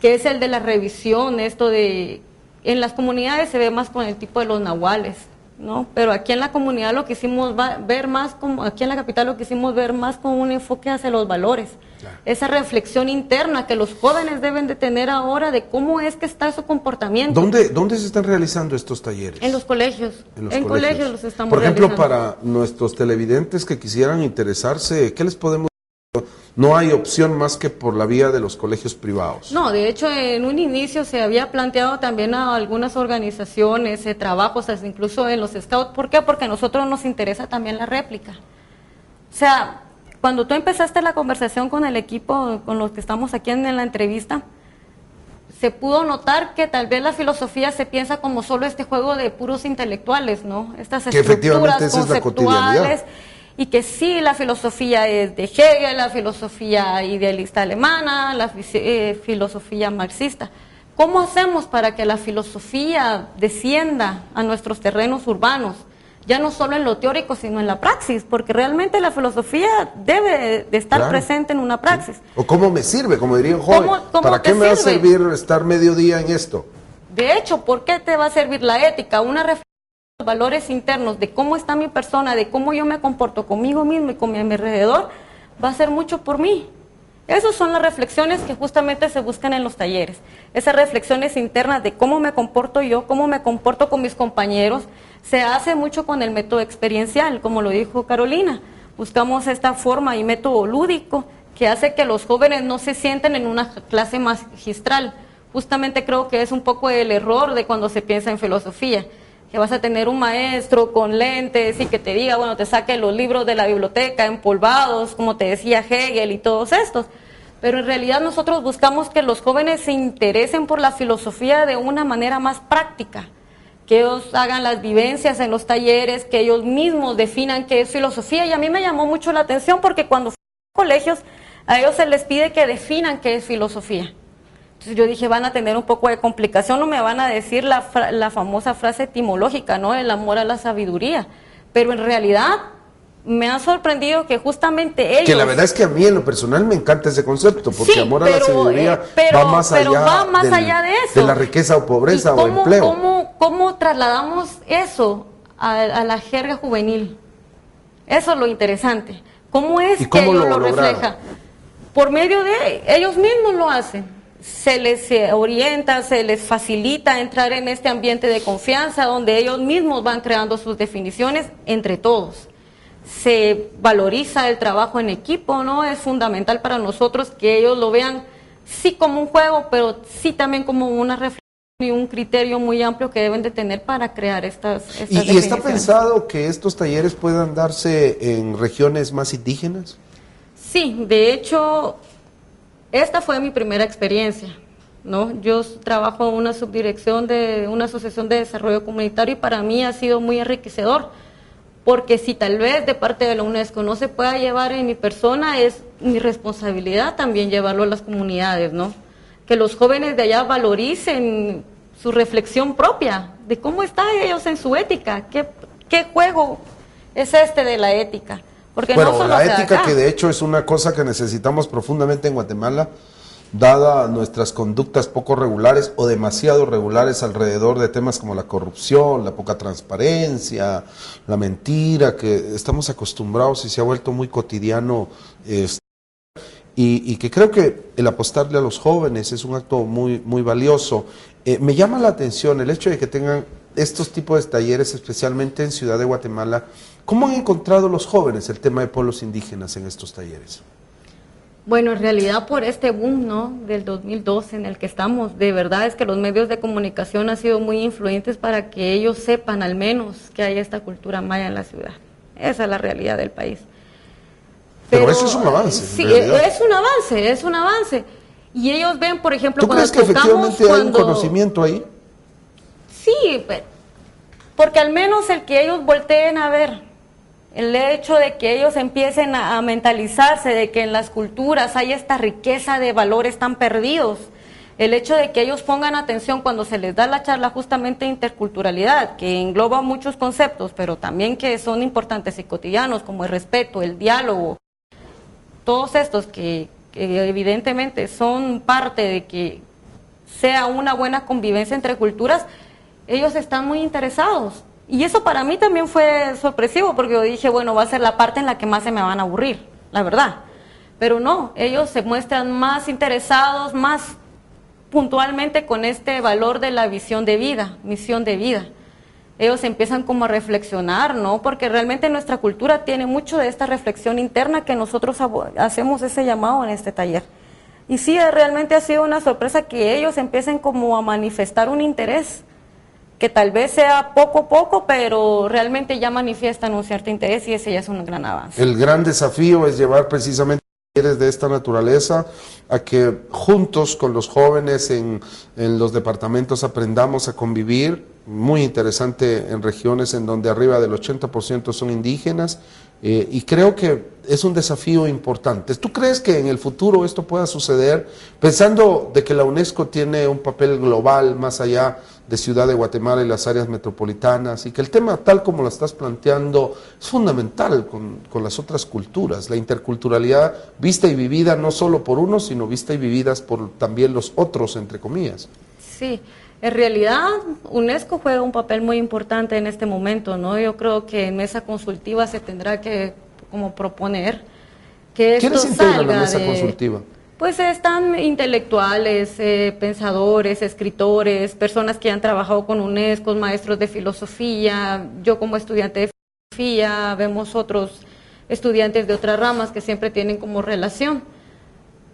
que es el de la revisión. En las comunidades se ve más con el tipo de los nahuales, ¿no? Pero aquí en la comunidad lo quisimos ver más como, aquí en la capital lo quisimos ver más con un enfoque hacia los valores. Claro. Esa reflexión interna que los jóvenes deben de tener ahora de cómo es que está su comportamiento. ¿Dónde se están realizando estos talleres? En los colegios. En colegios los estamos Por ejemplo, realizando. para nuestros televidentes que quisieran interesarse, ¿qué les podemos decir? No hay opción más que por la vía de los colegios privados. No, de hecho, en un inicio se había planteado también a algunas organizaciones, trabajos, hasta incluso en los scouts. ¿Por qué? Porque a nosotros nos interesa también la réplica. O sea, cuando tú empezaste la conversación con el equipo, con los que estamos aquí en la entrevista, se pudo notar que tal vez la filosofía se piensa como solo este juego de puros intelectuales, ¿no? Estas que efectivamente estructuras esa es la cotidianidad. conceptuales, y que sí, la filosofía es de Hegel, la filosofía idealista alemana, la filosofía marxista. ¿Cómo hacemos para que la filosofía descienda a nuestros terrenos urbanos? Ya no solo en lo teórico, sino en la praxis, porque realmente la filosofía debe de estar presente en una praxis. Sí. O cómo me sirve, como diría un joven, ¿para qué me va a servir estar mediodía en esto? De hecho, ¿por qué te va a servir la ética? Una reflexión de los valores internos, de cómo está mi persona, de cómo yo me comporto conmigo mismo y con mi alrededor, va a ser mucho por mí. Esas son las reflexiones que justamente se buscan en los talleres. Esas reflexiones internas de cómo me comporto yo, cómo me comporto con mis compañeros, se hace mucho con el método experiencial, como lo dijo Carolina. Buscamos esta forma y método lúdico que hace que los jóvenes no se sienten en una clase magistral. Justamente creo que es un poco el error de cuando se piensa en filosofía, que vas a tener un maestro con lentes y que te diga, bueno, te saque los libros de la biblioteca empolvados, como te decía Hegel y todos estos. Pero en realidad nosotros buscamos que los jóvenes se interesen por la filosofía de una manera más práctica, que ellos hagan las vivencias en los talleres, que ellos mismos definan qué es filosofía. Y a mí me llamó mucho la atención porque cuando fui a colegios, a ellos se les pide que definan qué es filosofía. Entonces yo dije, van a tener un poco de complicación, no me van a decir la famosa frase etimológica, ¿no? El amor a la sabiduría. Pero en realidad me ha sorprendido que justamente ellos... Que la verdad es que a mí en lo personal me encanta ese concepto, porque sí, amor a la sabiduría va más allá de eso. De la riqueza o pobreza o empleo. ¿Cómo trasladamos eso a la jerga juvenil? Eso es lo interesante. ¿Cómo es que ellos lo reflejan? Por medio de ellos mismos lo hacen. Se les orienta, se les facilita entrar en este ambiente de confianza donde ellos mismos van creando sus definiciones entre todos. Se valoriza el trabajo en equipo, ¿no? Es fundamental para nosotros que ellos lo vean sí como un juego, pero sí también como una reflexión y un criterio muy amplio que deben de tener para crear estas ¿Y está pensado que estos talleres puedan darse en regiones más indígenas? Sí, de hecho... Esta fue mi primera experiencia, ¿no? Yo trabajo en una subdirección de una asociación de desarrollo comunitario y para mí ha sido muy enriquecedor, porque si tal vez de parte de la UNESCO no se pueda llevar en mi persona, es mi responsabilidad también llevarlo a las comunidades, ¿no? Que los jóvenes de allá valoricen su reflexión propia, de cómo están ellos en su ética, qué juego es este de la ética. Porque bueno, no solo la ética acá, que de hecho es una cosa que necesitamos profundamente en Guatemala, dada nuestras conductas poco regulares o demasiado regulares alrededor de temas como la corrupción, la poca transparencia, la mentira, que estamos acostumbrados y se ha vuelto muy cotidiano, y que creo que el apostarle a los jóvenes es un acto muy, muy valioso. Me llama la atención el hecho de que tengan estos tipos de talleres, especialmente en Ciudad de Guatemala. ¿Cómo han encontrado los jóvenes el tema de pueblos indígenas en estos talleres? Bueno, en realidad por este boom, ¿no?, del 2012 en el que estamos, de verdad es que los medios de comunicación han sido muy influyentes para que ellos sepan al menos que hay esta cultura maya en la ciudad. Esa es la realidad del país. Pero eso es un avance. Sí, es un avance. Y ellos ven, por ejemplo, ¿tú crees que efectivamente hay un conocimiento ahí? Sí, porque al menos el que ellos volteen a ver, el hecho de que ellos empiecen a mentalizarse de que en las culturas hay esta riqueza de valores tan perdidos, el hecho de que ellos pongan atención cuando se les da la charla justamente de interculturalidad, que engloba muchos conceptos, pero también que son importantes y cotidianos, como el respeto, el diálogo, todos estos que evidentemente son parte de que sea una buena convivencia entre culturas, ellos están muy interesados. Y eso para mí también fue sorpresivo, porque yo dije, bueno, va a ser la parte en la que más se me van a aburrir, la verdad. Pero no, ellos se muestran más interesados, más puntualmente con este valor de la visión de vida, misión de vida. Ellos empiezan como a reflexionar, ¿no? Porque realmente nuestra cultura tiene mucho de esta reflexión interna que nosotros hacemos ese llamado en este taller. Y sí, realmente ha sido una sorpresa que ellos empiecen como a manifestar un interés, que tal vez sea poco a poco, pero realmente ya manifiestan un cierto interés y ese ya es un gran avance. El gran desafío es llevar precisamente de esta naturaleza, a que juntos con los jóvenes en los departamentos aprendamos a convivir. Muy interesante en regiones en donde arriba del 80% son indígenas, y creo que es un desafío importante. ¿Tú crees que en el futuro esto pueda suceder, pensando de que la UNESCO tiene un papel global más allá de Ciudad de Guatemala y las áreas metropolitanas, y que el tema tal como lo estás planteando es fundamental con las otras culturas, la interculturalidad vista y vivida no solo por unos, sino vista y vividas por también los otros, entre comillas? Sí, en realidad UNESCO juega un papel muy importante en este momento, ¿no? Yo creo que en mesa consultiva se tendrá que como proponer que esto ¿Quiénes integran la salga mesa consultiva? Pues están intelectuales, pensadores, escritores, personas que han trabajado con UNESCO, maestros de filosofía. Yo como estudiante de filosofía, vemos otros estudiantes de otras ramas que siempre tienen como relación.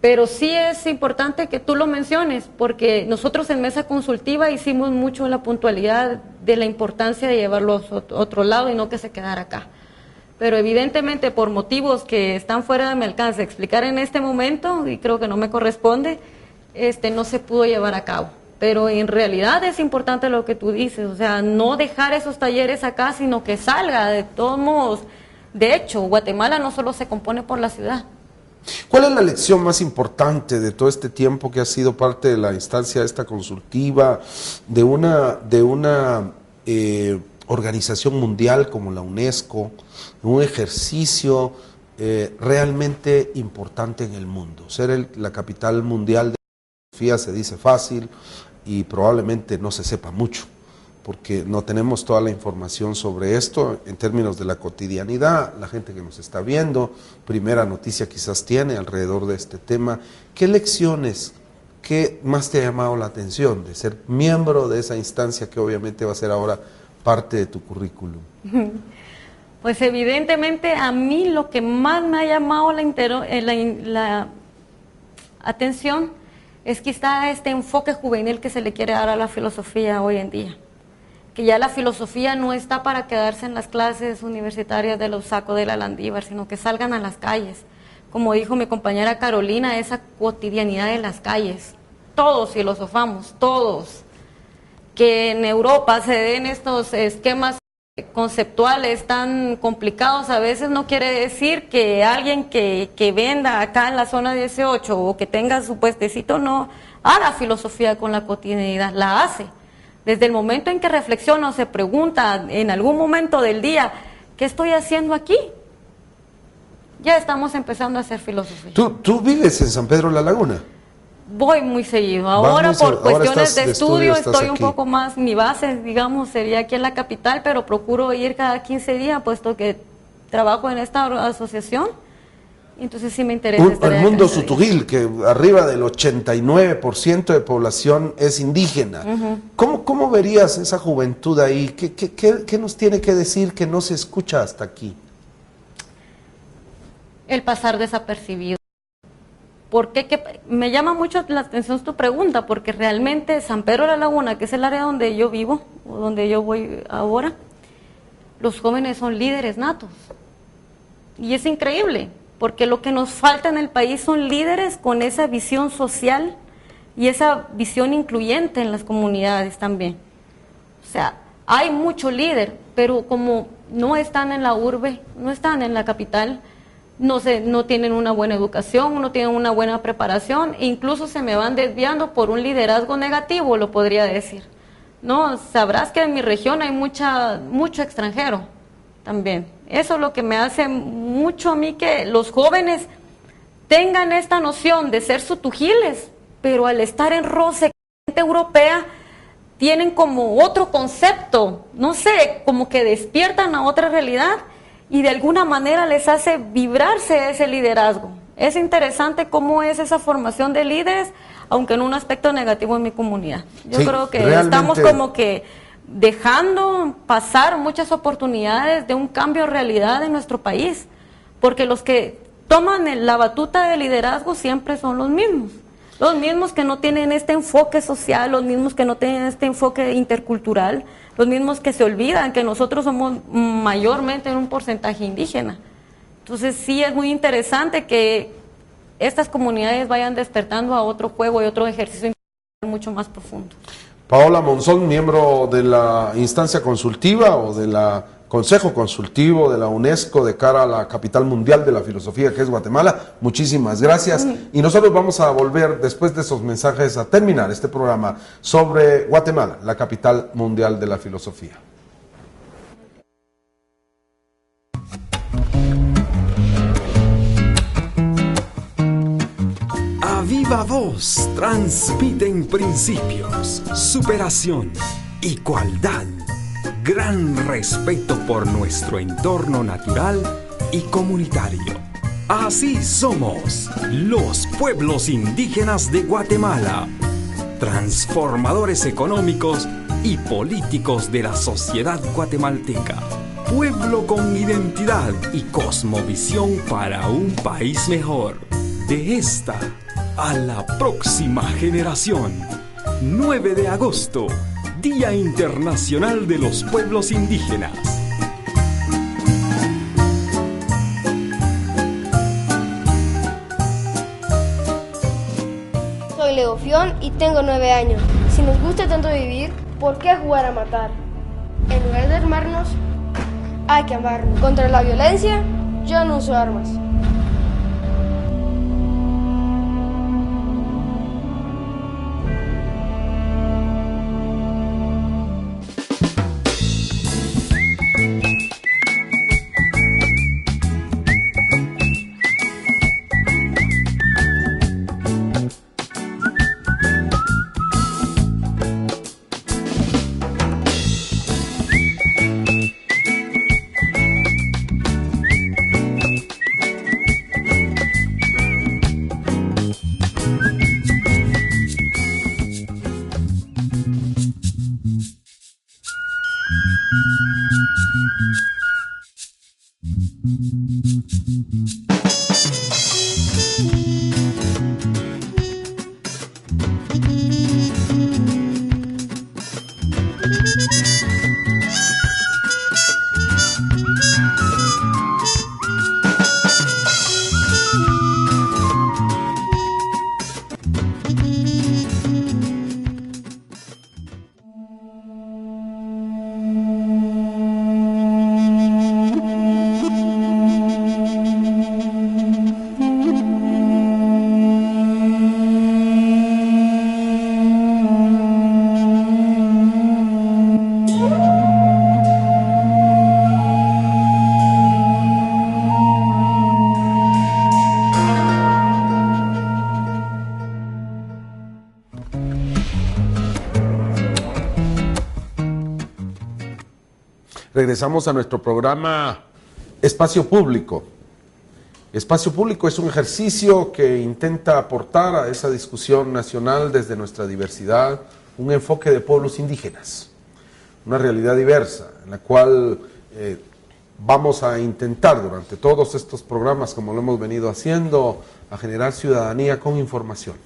Pero sí es importante que tú lo menciones, porque nosotros en mesa consultiva hicimos mucho la puntualidad de la importancia de llevarlo a otro lado y no que se quedara acá. Pero evidentemente por motivos que están fuera de mi alcance explicar en este momento, y creo que no me corresponde, no se pudo llevar a cabo. Pero en realidad es importante lo que tú dices, o sea, no dejar esos talleres acá, sino que salga de todos modos. De hecho, Guatemala no solo se compone por la ciudad. ¿Cuál es la lección más importante de todo este tiempo que ha sido parte de la instancia esta consultiva, de una organización mundial como la UNESCO, un ejercicio realmente importante en el mundo? Ser la capital mundial de la filosofía se dice fácil y probablemente no se sepa mucho, porque no tenemos toda la información sobre esto en términos de la cotidianidad. La gente que nos está viendo, primera noticia quizás tiene alrededor de este tema. ¿Qué lecciones, qué más te ha llamado la atención de ser miembro de esa instancia que obviamente va a ser ahora parte de tu currículum? Pues evidentemente a mí lo que más me ha llamado la atención es quizá este enfoque juvenil que se le quiere dar a la filosofía hoy en día. Que ya la filosofía no está para quedarse en las clases universitarias de los sacos de la Landívar, sino que salgan a las calles. Como dijo mi compañera Carolina, esa cotidianidad de las calles. Todos filosofamos, todos. Que en Europa se den estos esquemas conceptuales tan complicados a veces no quiere decir que alguien que venda acá en la zona 18 o que tenga su puestecito no haga filosofía con la cotidianidad, la hace. Desde el momento en que reflexiona o se pregunta en algún momento del día, ¿qué estoy haciendo aquí? Ya estamos empezando a hacer filosofía. ¿Tú vives en San Pedro La Laguna? Voy muy seguido. Ahora por cuestiones de estudio estoy un poco más, mi base, digamos, sería aquí en la capital, pero procuro ir cada 15 días, puesto que trabajo en esta asociación. Entonces sí me interesa estar el mundo sutujil, que arriba del 89% de población es indígena. ¿Cómo verías esa juventud ahí? ¿Qué nos tiene que decir que no se escucha hasta aquí? El pasar desapercibido. Porque me llama mucho la atención tu pregunta, porque realmente San Pedro de la Laguna, que es el área donde yo vivo, o donde yo voy ahora, los jóvenes son líderes natos. Y es increíble, porque lo que nos falta en el país son líderes con esa visión social y esa visión incluyente en las comunidades también. O sea, hay mucho líder, pero como no están en la urbe, no están en la capital, no tienen una buena educación, no tienen una buena preparación, e incluso se me van desviando por un liderazgo negativo, lo podría decir. No, sabrás que en mi región hay mucho extranjero también. Eso es lo que me hace mucho a mí que los jóvenes tengan esta noción de ser sutujiles, pero al estar en roce con la gente europea tienen como otro concepto, no sé, como que despiertan a otra realidad y de alguna manera les hace vibrarse ese liderazgo. Es interesante cómo es esa formación de líderes, aunque en un aspecto negativo en mi comunidad. Yo creo que realmente estamos como que dejando pasar muchas oportunidades de un cambio de realidad en nuestro país, porque los que toman la batuta de liderazgo siempre son los mismos que no tienen este enfoque social, los mismos que no tienen este enfoque intercultural, los mismos que se olvidan que nosotros somos mayormente en un porcentaje indígena. Entonces sí es muy interesante que estas comunidades vayan despertando a otro juego y otro ejercicio mucho más profundo. Paola Monzón, miembro de la instancia consultiva o del Consejo Consultivo de la UNESCO de cara a la capital mundial de la filosofía que es Guatemala, muchísimas gracias. Y nosotros vamos a volver después de esos mensajes a terminar este programa sobre Guatemala, la capital mundial de la filosofía. A viva voz transmiten principios, superación, igualdad, gran respeto por nuestro entorno natural y comunitario. Así somos los pueblos indígenas de Guatemala, transformadores económicos y políticos de la sociedad guatemalteca. Pueblo con identidad y cosmovisión para un país mejor. De esta a la próxima generación. 9 de agosto, Día Internacional de los Pueblos Indígenas. Soy Leo Fion y tengo 9 años. Si nos gusta tanto vivir, ¿por qué jugar a matar? En lugar de armarnos, hay que amarnos. Contra la violencia, yo no uso armas. Regresamos a nuestro programa Espacio Público. Espacio Público es un ejercicio que intenta aportar a esa discusión nacional desde nuestra diversidad un enfoque de pueblos indígenas, una realidad diversa en la cual vamos a intentar durante todos estos programas, como lo hemos venido haciendo, a generar ciudadanía con información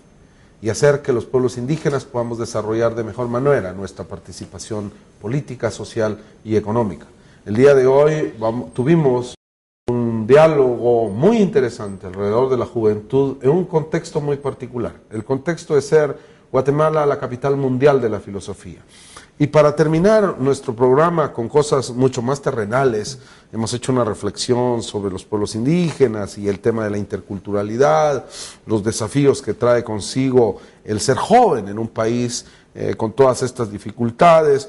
y hacer que los pueblos indígenas podamos desarrollar de mejor manera nuestra participación política, social y económica. El día de hoy tuvimos un diálogo muy interesante alrededor de la juventud en un contexto muy particular, el contexto de ser Guatemala la capital mundial de la filosofía. Y para terminar nuestro programa con cosas mucho más terrenales, hemos hecho una reflexión sobre los pueblos indígenas y el tema de la interculturalidad, los desafíos que trae consigo el ser joven en un país con todas estas dificultades,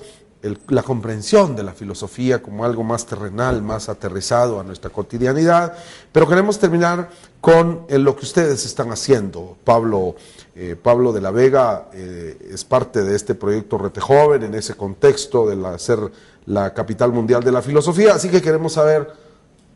la comprensión de la filosofía como algo más terrenal, más aterrizado a nuestra cotidianidad, pero queremos terminar con lo que ustedes están haciendo. Pablo de la Vega es parte de este proyecto Rete Joven en ese contexto de ser la capital mundial de la filosofía, así que queremos saber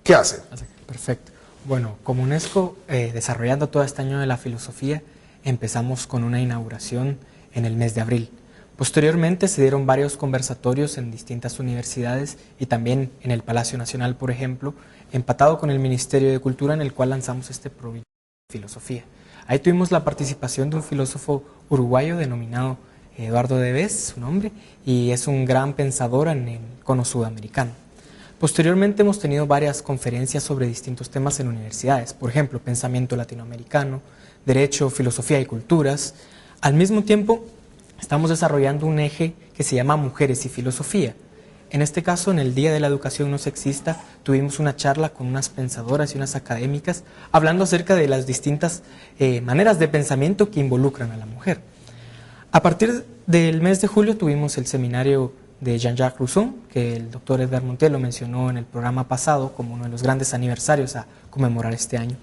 qué hacen. Perfecto. Bueno, como UNESCO, desarrollando todo este año de la filosofía, empezamos con una inauguración en el mes de abril. Posteriormente se dieron varios conversatorios en distintas universidades y también en el Palacio Nacional, por ejemplo, empatado con el Ministerio de Cultura, en el cual lanzamos este proyecto de filosofía. Ahí tuvimos la participación de un filósofo uruguayo denominado Eduardo Debes, su nombre, y es un gran pensador en el cono sudamericano. Posteriormente hemos tenido varias conferencias sobre distintos temas en universidades, por ejemplo, pensamiento latinoamericano, derecho, filosofía y culturas. Al mismo tiempo, estamos desarrollando un eje que se llama Mujeres y Filosofía. En este caso, en el Día de la Educación No Sexista, tuvimos una charla con unas pensadoras y unas académicas hablando acerca de las distintas maneras de pensamiento que involucran a la mujer. A partir del mes de julio tuvimos el seminario de Jean-Jacques Rousseau, que el doctor Edgar Montiel mencionó en el programa pasado como uno de los grandes aniversarios a conmemorar este año.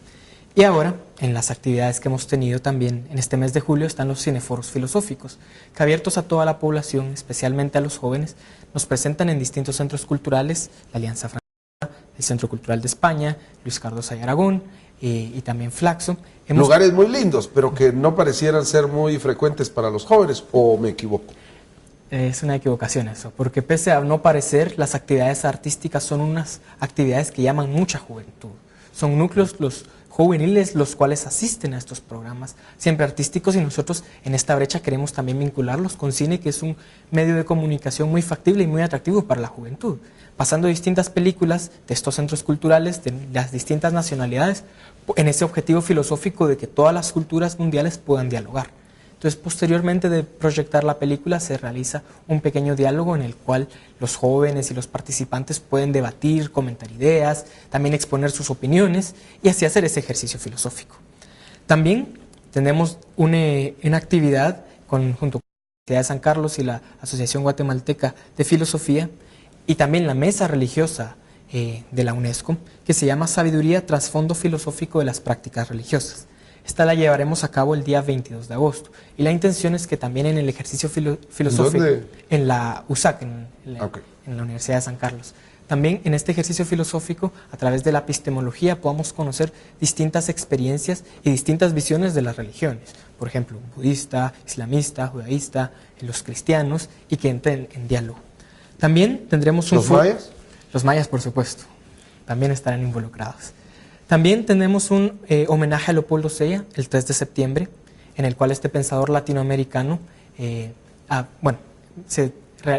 Y ahora, en las actividades que hemos tenido también en este mes de julio, están los cineforos filosóficos, que abiertos a toda la población, especialmente a los jóvenes, nos presentan en distintos centros culturales, la Alianza Francesa, el Centro Cultural de España, Luis Cardosa y Aragón, y también Flaxo. Lugares muy lindos, pero que no parecieran ser muy frecuentes para los jóvenes, ¿o me equivoco? Es una equivocación eso, porque pese a no parecer, las actividades artísticas son unas actividades que llaman mucha juventud. Son núcleos los juveniles los cuales asisten a estos programas, siempre artísticos, y nosotros en esta brecha queremos también vincularlos con cine, que es un medio de comunicación muy factible y muy atractivo para la juventud, pasando distintas películas de estos centros culturales, de las distintas nacionalidades, en ese objetivo filosófico de que todas las culturas mundiales puedan dialogar. Entonces, posteriormente de proyectar la película, se realiza un pequeño diálogo en el cual los jóvenes y los participantes pueden debatir, comentar ideas, también exponer sus opiniones y así hacer ese ejercicio filosófico. También tenemos una actividad junto con la Universidad de San Carlos y la Asociación Guatemalteca de Filosofía y también la Mesa Religiosa de la UNESCO, que se llama Sabiduría, Trasfondo Filosófico de las Prácticas Religiosas. Esta la llevaremos a cabo el día 22 de agosto. Y la intención es que también en el ejercicio filosófico, en la USAC, en la Universidad de San Carlos, también en este ejercicio filosófico, a través de la epistemología, podamos conocer distintas experiencias y distintas visiones de las religiones. Por ejemplo, budista, islamista, judaísta, los cristianos, y que entren en diálogo. También tendremos un... ¿Los mayas? Los mayas, por supuesto, también estarán involucrados. También tenemos un homenaje a Leopoldo Sella, el 3 de septiembre, en el cual este pensador latinoamericano,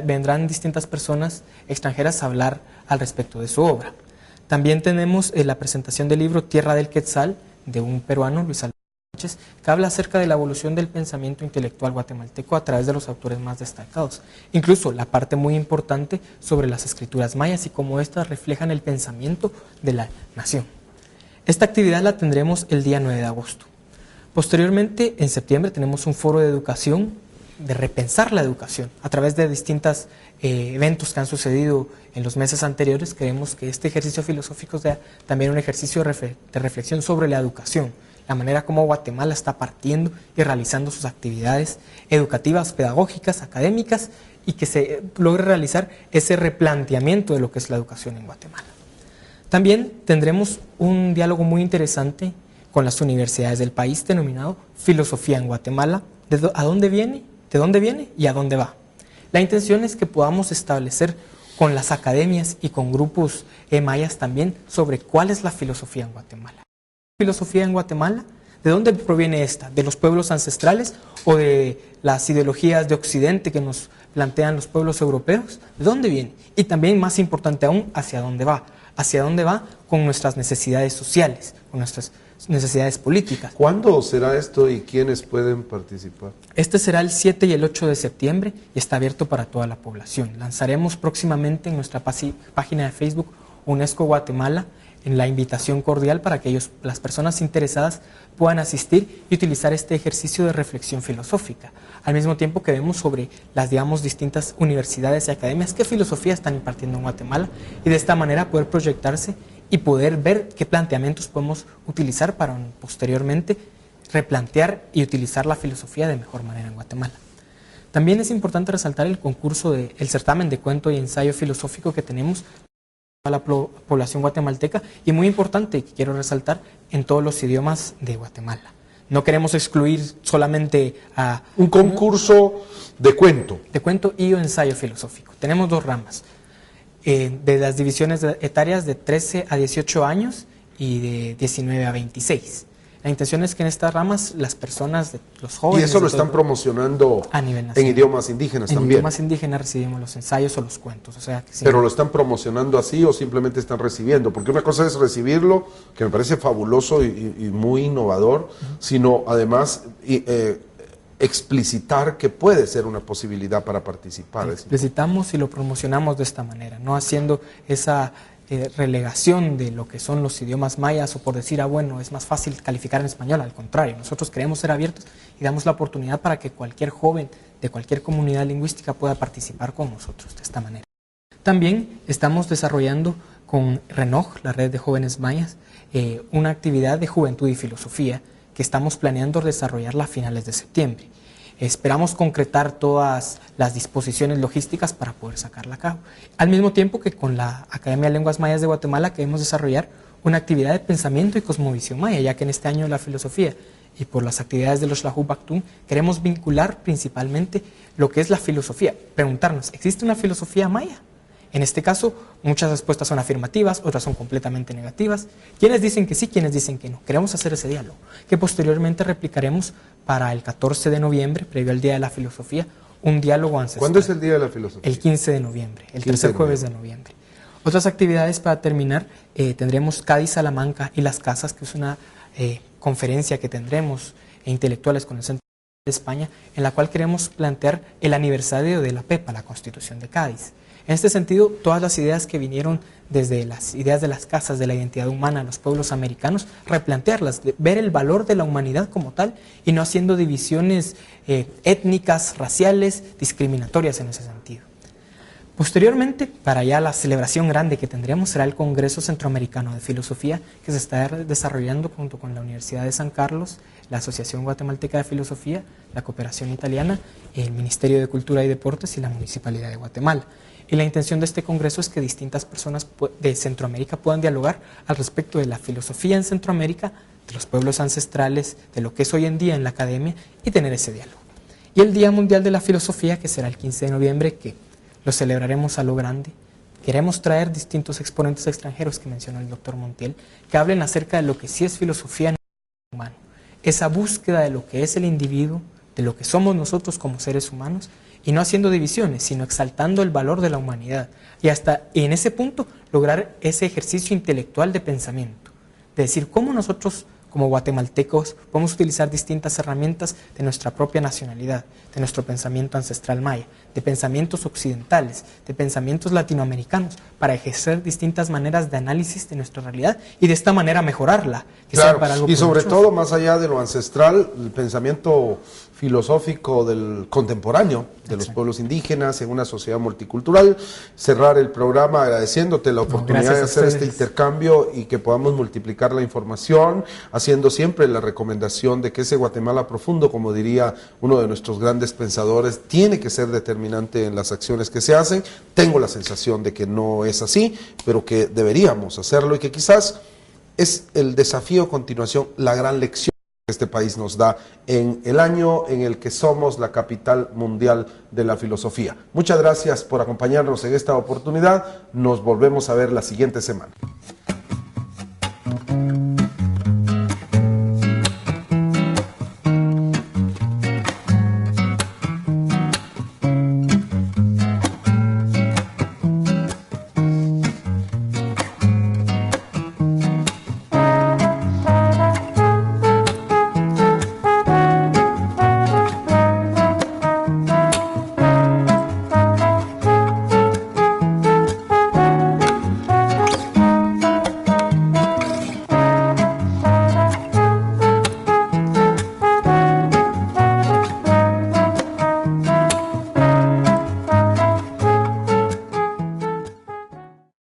vendrán distintas personas extranjeras a hablar al respecto de su obra. También tenemos la presentación del libro Tierra del Quetzal, de un peruano, Luis Alberto Sánchez, que habla acerca de la evolución del pensamiento intelectual guatemalteco a través de los autores más destacados. Incluso la parte muy importante sobre las escrituras mayas y cómo éstas reflejan el pensamiento de la nación. Esta actividad la tendremos el día 9 de agosto. Posteriormente, en septiembre, tenemos un foro de educación, de repensar la educación. A través de distintos eventos que han sucedido en los meses anteriores, creemos que este ejercicio filosófico sea también un ejercicio de reflexión sobre la educación, la manera como Guatemala está partiendo y realizando sus actividades educativas, pedagógicas, académicas, y que se logre realizar ese replanteamiento de lo que es la educación en Guatemala. También tendremos un diálogo muy interesante con las universidades del país denominado Filosofía en Guatemala, ¿de dónde viene y a dónde va? La intención es que podamos establecer con las academias y con grupos mayas también sobre cuál es la filosofía en Guatemala. ¿La filosofía en Guatemala? ¿De dónde proviene esta? ¿De los pueblos ancestrales o de las ideologías de Occidente que nos plantean los pueblos europeos? ¿De dónde viene? Y también, más importante aún, ¿hacia dónde va? ¿Hacia dónde va con nuestras necesidades sociales, con nuestras necesidades políticas? ¿Cuándo será esto y quiénes pueden participar? Este será el 7 y el 8 de septiembre y está abierto para toda la población. Lanzaremos próximamente en nuestra página de Facebook UNESCO Guatemala en la invitación cordial para que las personas interesadas puedan asistir y utilizar este ejercicio de reflexión filosófica, al mismo tiempo que vemos sobre las, distintas universidades y academias qué filosofía están impartiendo en Guatemala, y de esta manera poder proyectarse y poder ver qué planteamientos podemos utilizar para posteriormente replantear y utilizar la filosofía de mejor manera en Guatemala. También es importante resaltar el concurso el certamen de cuento y ensayo filosófico que tenemos a la población guatemalteca, y muy importante, que quiero resaltar, en todos los idiomas de Guatemala. No queremos excluir solamente a... Un concurso de cuento. De cuento y ensayo filosófico. Tenemos dos ramas, de las divisiones etarias de 13 a 18 años y de 19 a 26. La intención es que en estas ramas las personas, los jóvenes... Y eso lo están promocionando a nivel en idiomas indígenas también. En idiomas indígenas recibimos los ensayos o los cuentos. O sea, que sí. Pero lo están promocionando así o simplemente están recibiendo, porque una cosa es recibirlo, que me parece fabuloso y muy innovador, sino además explicitar que puede ser una posibilidad para participar. Explicitamos y lo promocionamos de esta manera, no haciendo esa relegación de lo que son los idiomas mayas o por decir, bueno, es más fácil calificar en español. Al contrario, nosotros queremos ser abiertos y damos la oportunidad para que cualquier joven de cualquier comunidad lingüística pueda participar con nosotros de esta manera. También estamos desarrollando con RENOJ, la Red de Jóvenes Mayas, una actividad de juventud y filosofía que estamos planeando desarrollarla a finales de septiembre. Esperamos concretar todas las disposiciones logísticas para poder sacarla a cabo. Al mismo tiempo que con la Academia de Lenguas Mayas de Guatemala queremos desarrollar una actividad de pensamiento y cosmovisión maya, ya que en este año la filosofía y por las actividades de los Xlajú Bactún queremos vincular principalmente lo que es la filosofía. Preguntarnos, ¿existe una filosofía maya? En este caso, muchas respuestas son afirmativas, otras son completamente negativas. Quienes dicen que sí, quienes dicen que no. Queremos hacer ese diálogo, que posteriormente replicaremos para el 14 de noviembre, previo al Día de la Filosofía, un diálogo ancestral. ¿Cuándo es el Día de la Filosofía? El 15 de noviembre, el tercer jueves de noviembre. Otras actividades para terminar, tendremos Cádiz, Salamanca y Las Casas, que es una conferencia que tendremos intelectuales con el Centro de España, en la cual queremos plantear el aniversario de la PEPA, la Constitución de Cádiz. En este sentido, todas las ideas que vinieron desde las ideas de las casas, de la identidad humana, los pueblos americanos, replantearlas, ver el valor de la humanidad como tal y no haciendo divisiones étnicas, raciales, discriminatorias en ese sentido. Posteriormente, para ya la celebración grande que tendremos, será el Congreso Centroamericano de Filosofía, que se está desarrollando junto con la Universidad de San Carlos, la Asociación Guatemalteca de Filosofía, la Cooperación Italiana, el Ministerio de Cultura y Deportes y la Municipalidad de Guatemala. Y la intención de este congreso es que distintas personas de Centroamérica puedan dialogar al respecto de la filosofía en Centroamérica, de los pueblos ancestrales, de lo que es hoy en día en la academia y tener ese diálogo. Y el Día Mundial de la Filosofía, que será el 15 de noviembre, que lo celebraremos a lo grande. Queremos traer distintos exponentes extranjeros que mencionó el doctor Montiel, que hablen acerca de lo que sí es filosofía en el humano, esa búsqueda de lo que es el individuo, de lo que somos nosotros como seres humanos, y no haciendo divisiones, sino exaltando el valor de la humanidad. Y hasta en ese punto lograr ese ejercicio intelectual de pensamiento. De decir cómo nosotros como guatemaltecos podemos utilizar distintas herramientas de nuestra propia nacionalidad, de nuestro pensamiento ancestral maya, de pensamientos occidentales, de pensamientos latinoamericanos, para ejercer distintas maneras de análisis de nuestra realidad y de esta manera mejorarla. Que claro, sea para algo y sobre provechoso. todo, más allá de lo ancestral, el pensamiento filosófico del contemporáneo de los pueblos indígenas en una sociedad multicultural. Cerrar el programa agradeciéndote la oportunidad de hacer este intercambio y que podamos multiplicar la información, haciendo siempre la recomendación de que ese Guatemala profundo, como diría uno de nuestros grandes pensadores, tiene que ser determinante en las acciones que se hacen. Tengo la sensación de que no es así, pero que deberíamos hacerlo y que quizás es el desafío a continuación, la gran lección que este país nos da en el año en el que somos la capital mundial de la filosofía. Muchas gracias por acompañarnos en esta oportunidad. Nos volvemos a ver la siguiente semana.